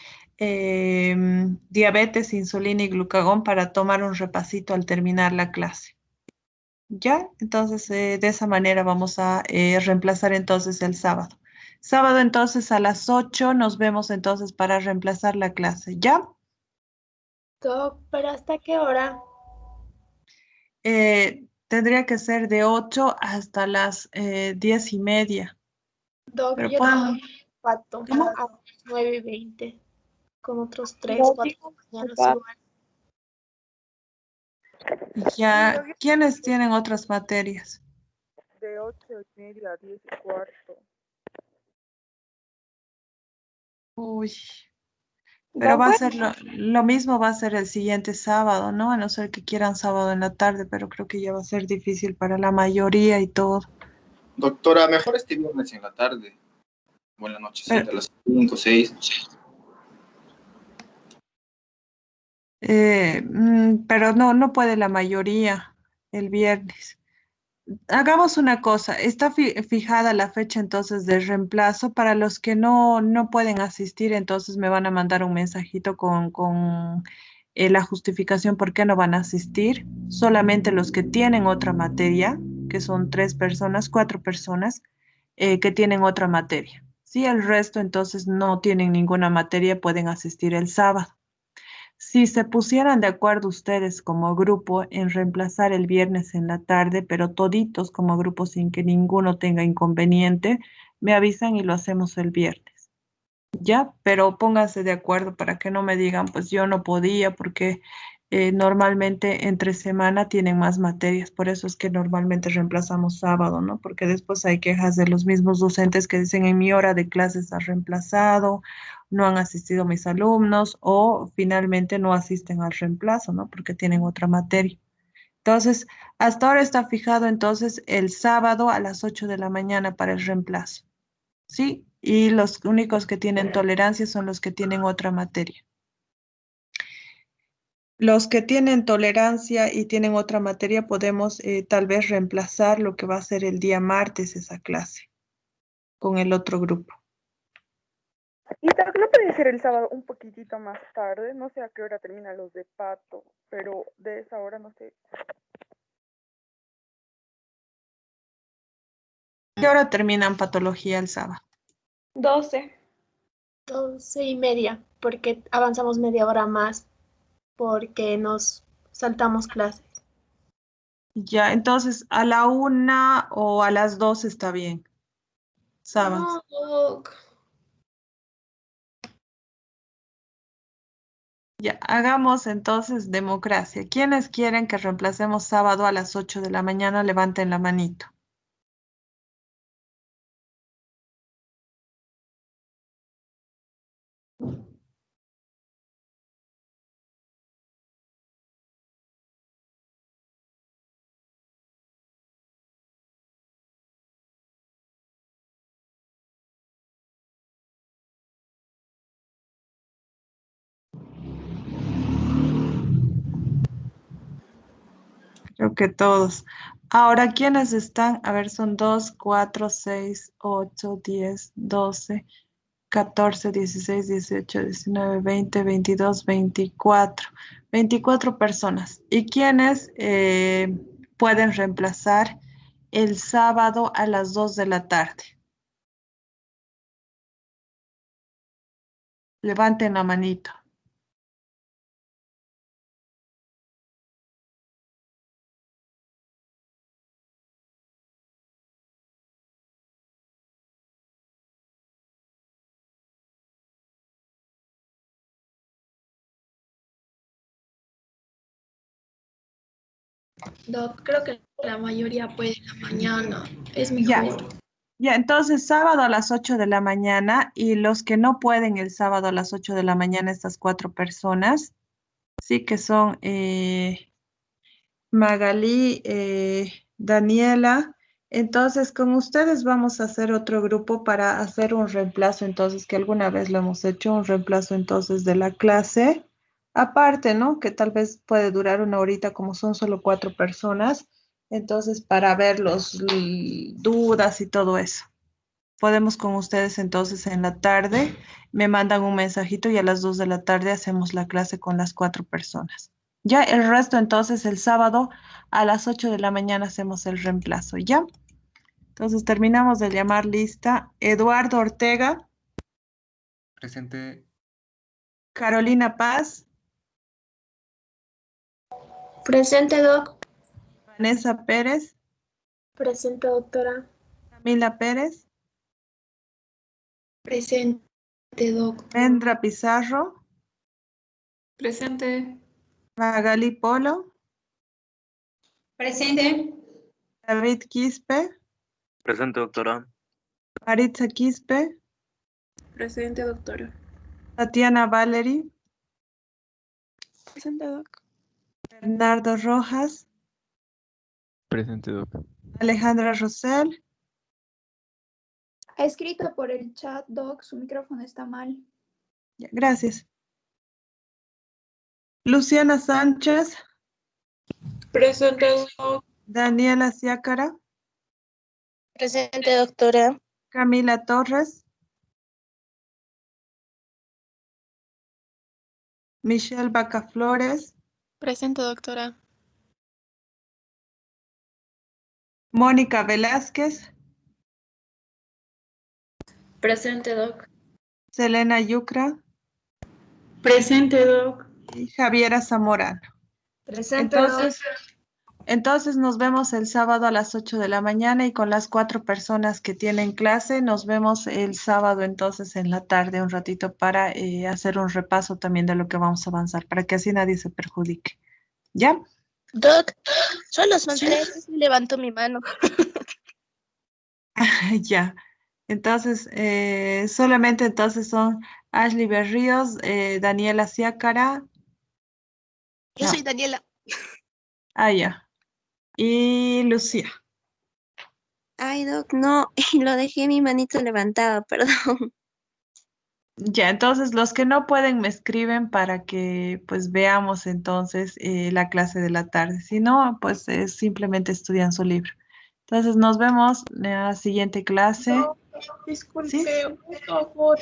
diabetes, insulina y glucagón para tomar un repasito al terminar la clase. Ya, entonces de esa manera vamos a reemplazar entonces el sábado. Sábado entonces a las 8 nos vemos entonces para reemplazar la clase. ¿Ya? Doc, ¿pero hasta qué hora? Tendría que ser de 8 hasta las 10:30. Doc, Pero yo tengo pueden, un pato ¿cómo? a las 9:20 con otros 3, Doc, 4 digo, compañeros papá, igual. Ya, ¿quiénes tienen otras materias? De 8:30 a 10:15. Uy, pero Doc, va a bueno, ser lo mismo, va a ser el siguiente sábado, ¿no? A no ser que quieran sábado en la tarde, pero creo que ya va a ser difícil para la mayoría y todo. Doctora, mejor este viernes en la tarde o en la nochecita, Pero, a las 5, 6. pero no puede la mayoría el viernes. Hagamos una cosa, está fijada la fecha entonces de reemplazo. Para los que no pueden asistir, entonces me van a mandar un mensajito con la justificación por qué no van a asistir. Solamente los que tienen otra materia, que son 3 personas, 4 personas, que tienen otra materia. Si el resto entonces no tienen ninguna materia, pueden asistir el sábado. Si se pusieran de acuerdo ustedes como grupo en reemplazar el viernes en la tarde, pero toditos como grupo sin que ninguno tenga inconveniente, me avisan y lo hacemos el viernes. Ya, pero pónganse de acuerdo para que no me digan, pues yo no podía porque normalmente entre semana tienen más materias, por eso es que normalmente reemplazamos sábado, ¿no? Porque después hay quejas de los mismos docentes que dicen en mi hora de clases ha reemplazado, no han asistido mis alumnos o finalmente no asisten al reemplazo, ¿no? Porque tienen otra materia. Entonces, hasta ahora está fijado entonces el sábado a las 8 de la mañana para el reemplazo, ¿sí? Y los únicos que tienen tolerancia son los que tienen otra materia. Los que tienen tolerancia y tienen otra materia podemos tal vez reemplazar lo que va a ser el día martes esa clase con el otro grupo. Y tal vez no puede ser el sábado un poquitito más tarde, no sé a qué hora terminan los de Pato, pero de esa hora no sé. ¿Qué hora terminan patología el sábado? 12. 12:30, porque avanzamos media hora más, porque nos saltamos clases. Ya, entonces a la 1 o a las 2 está bien. Sábado. No, Ya, hagamos entonces democracia. ¿Quiénes quieren que reemplacemos sábado a las 8 de la mañana? Levanten la manito. Creo que todos. Ahora, ¿quiénes están? A ver, son 2, 4, 6, 8, 10, 12, 14, 16, 18, 19, 20, 22, 24. 24 personas. ¿Y quiénes pueden reemplazar el sábado a las 2 de la tarde? Levanten la manito. Doc, creo que la mayoría puede en la mañana. Es Ya. mejor. Ya, entonces sábado a las 8 de la mañana y los que no pueden el sábado a las 8 de la mañana, estas 4 personas, sí que son Magalí, Daniela. Entonces, con ustedes vamos a hacer otro grupo para hacer un reemplazo, entonces, que alguna vez lo hemos hecho, un reemplazo entonces de la clase. Aparte, ¿no? Que tal vez puede durar una horita, como son solo 4 personas. Entonces, para ver los dudas y todo eso. Podemos con ustedes entonces en la tarde, me mandan un mensajito y a las 2 de la tarde hacemos la clase con las 4 personas. Ya el resto entonces el sábado a las 8 de la mañana hacemos el reemplazo, ¿ya? Entonces terminamos de llamar lista. Eduardo Ortega. Presente. Carolina Paz. Presente, Doc. Vanessa Pérez. Presente, doctora. Camila Pérez. Presente, Doc. Mendra Pizarro. Presente. Magali Polo. Presente. David Quispe. Presente, doctora. Maritza Quispe. Presente, doctora. Tatiana Valery. Presente, doc. Bernardo Rojas. Presente, doc. Alejandra Rosell. Ha escrito por el chat, Doc, su micrófono está mal. Ya, gracias. Luciana Sánchez. Presente, doc. Daniela Ciácara. Presente, doctora. Camila Torres. Michelle Bacaflores. Presente, doctora. Mónica Velázquez. Presente, Doc. Selena Yucra. Presente, Doc. Y Javiera Zamorano. Presente, Entonces, Entonces nos vemos el sábado a las 8 de la mañana y con las 4 personas que tienen clase, nos vemos el sábado entonces en la tarde un ratito para hacer un repaso también de lo que vamos a avanzar, para que así nadie se perjudique. ¿Ya? Doc, solo son tres, levanto mi mano. Ya. Entonces, solamente entonces son Ashley Berríos, Daniela Ciácara. Yo No. soy Daniela. Ah, ya. Y Lucía. Ay, Doc, no, lo dejé mi manito levantada, perdón. Ya, entonces los que no pueden me escriben para que pues veamos entonces la clase de la tarde. Si no, pues simplemente estudian su libro. Entonces nos vemos en la siguiente clase. No, disculpe, ¿Sí? por favor.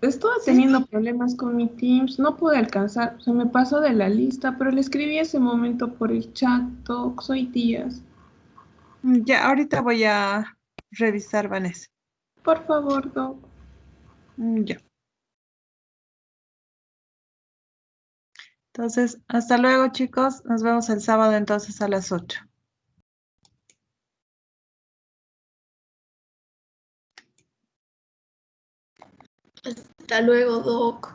Estuve teniendo problemas con mi Teams, no pude alcanzar, se me pasó de la lista, pero le escribí ese momento por el chat, Doc, soy Díaz. Ya, ahorita voy a revisar, Vanessa. Por favor, Doc. Ya. Entonces, hasta luego, chicos. Nos vemos el sábado entonces a las 8. Hasta luego, Doc.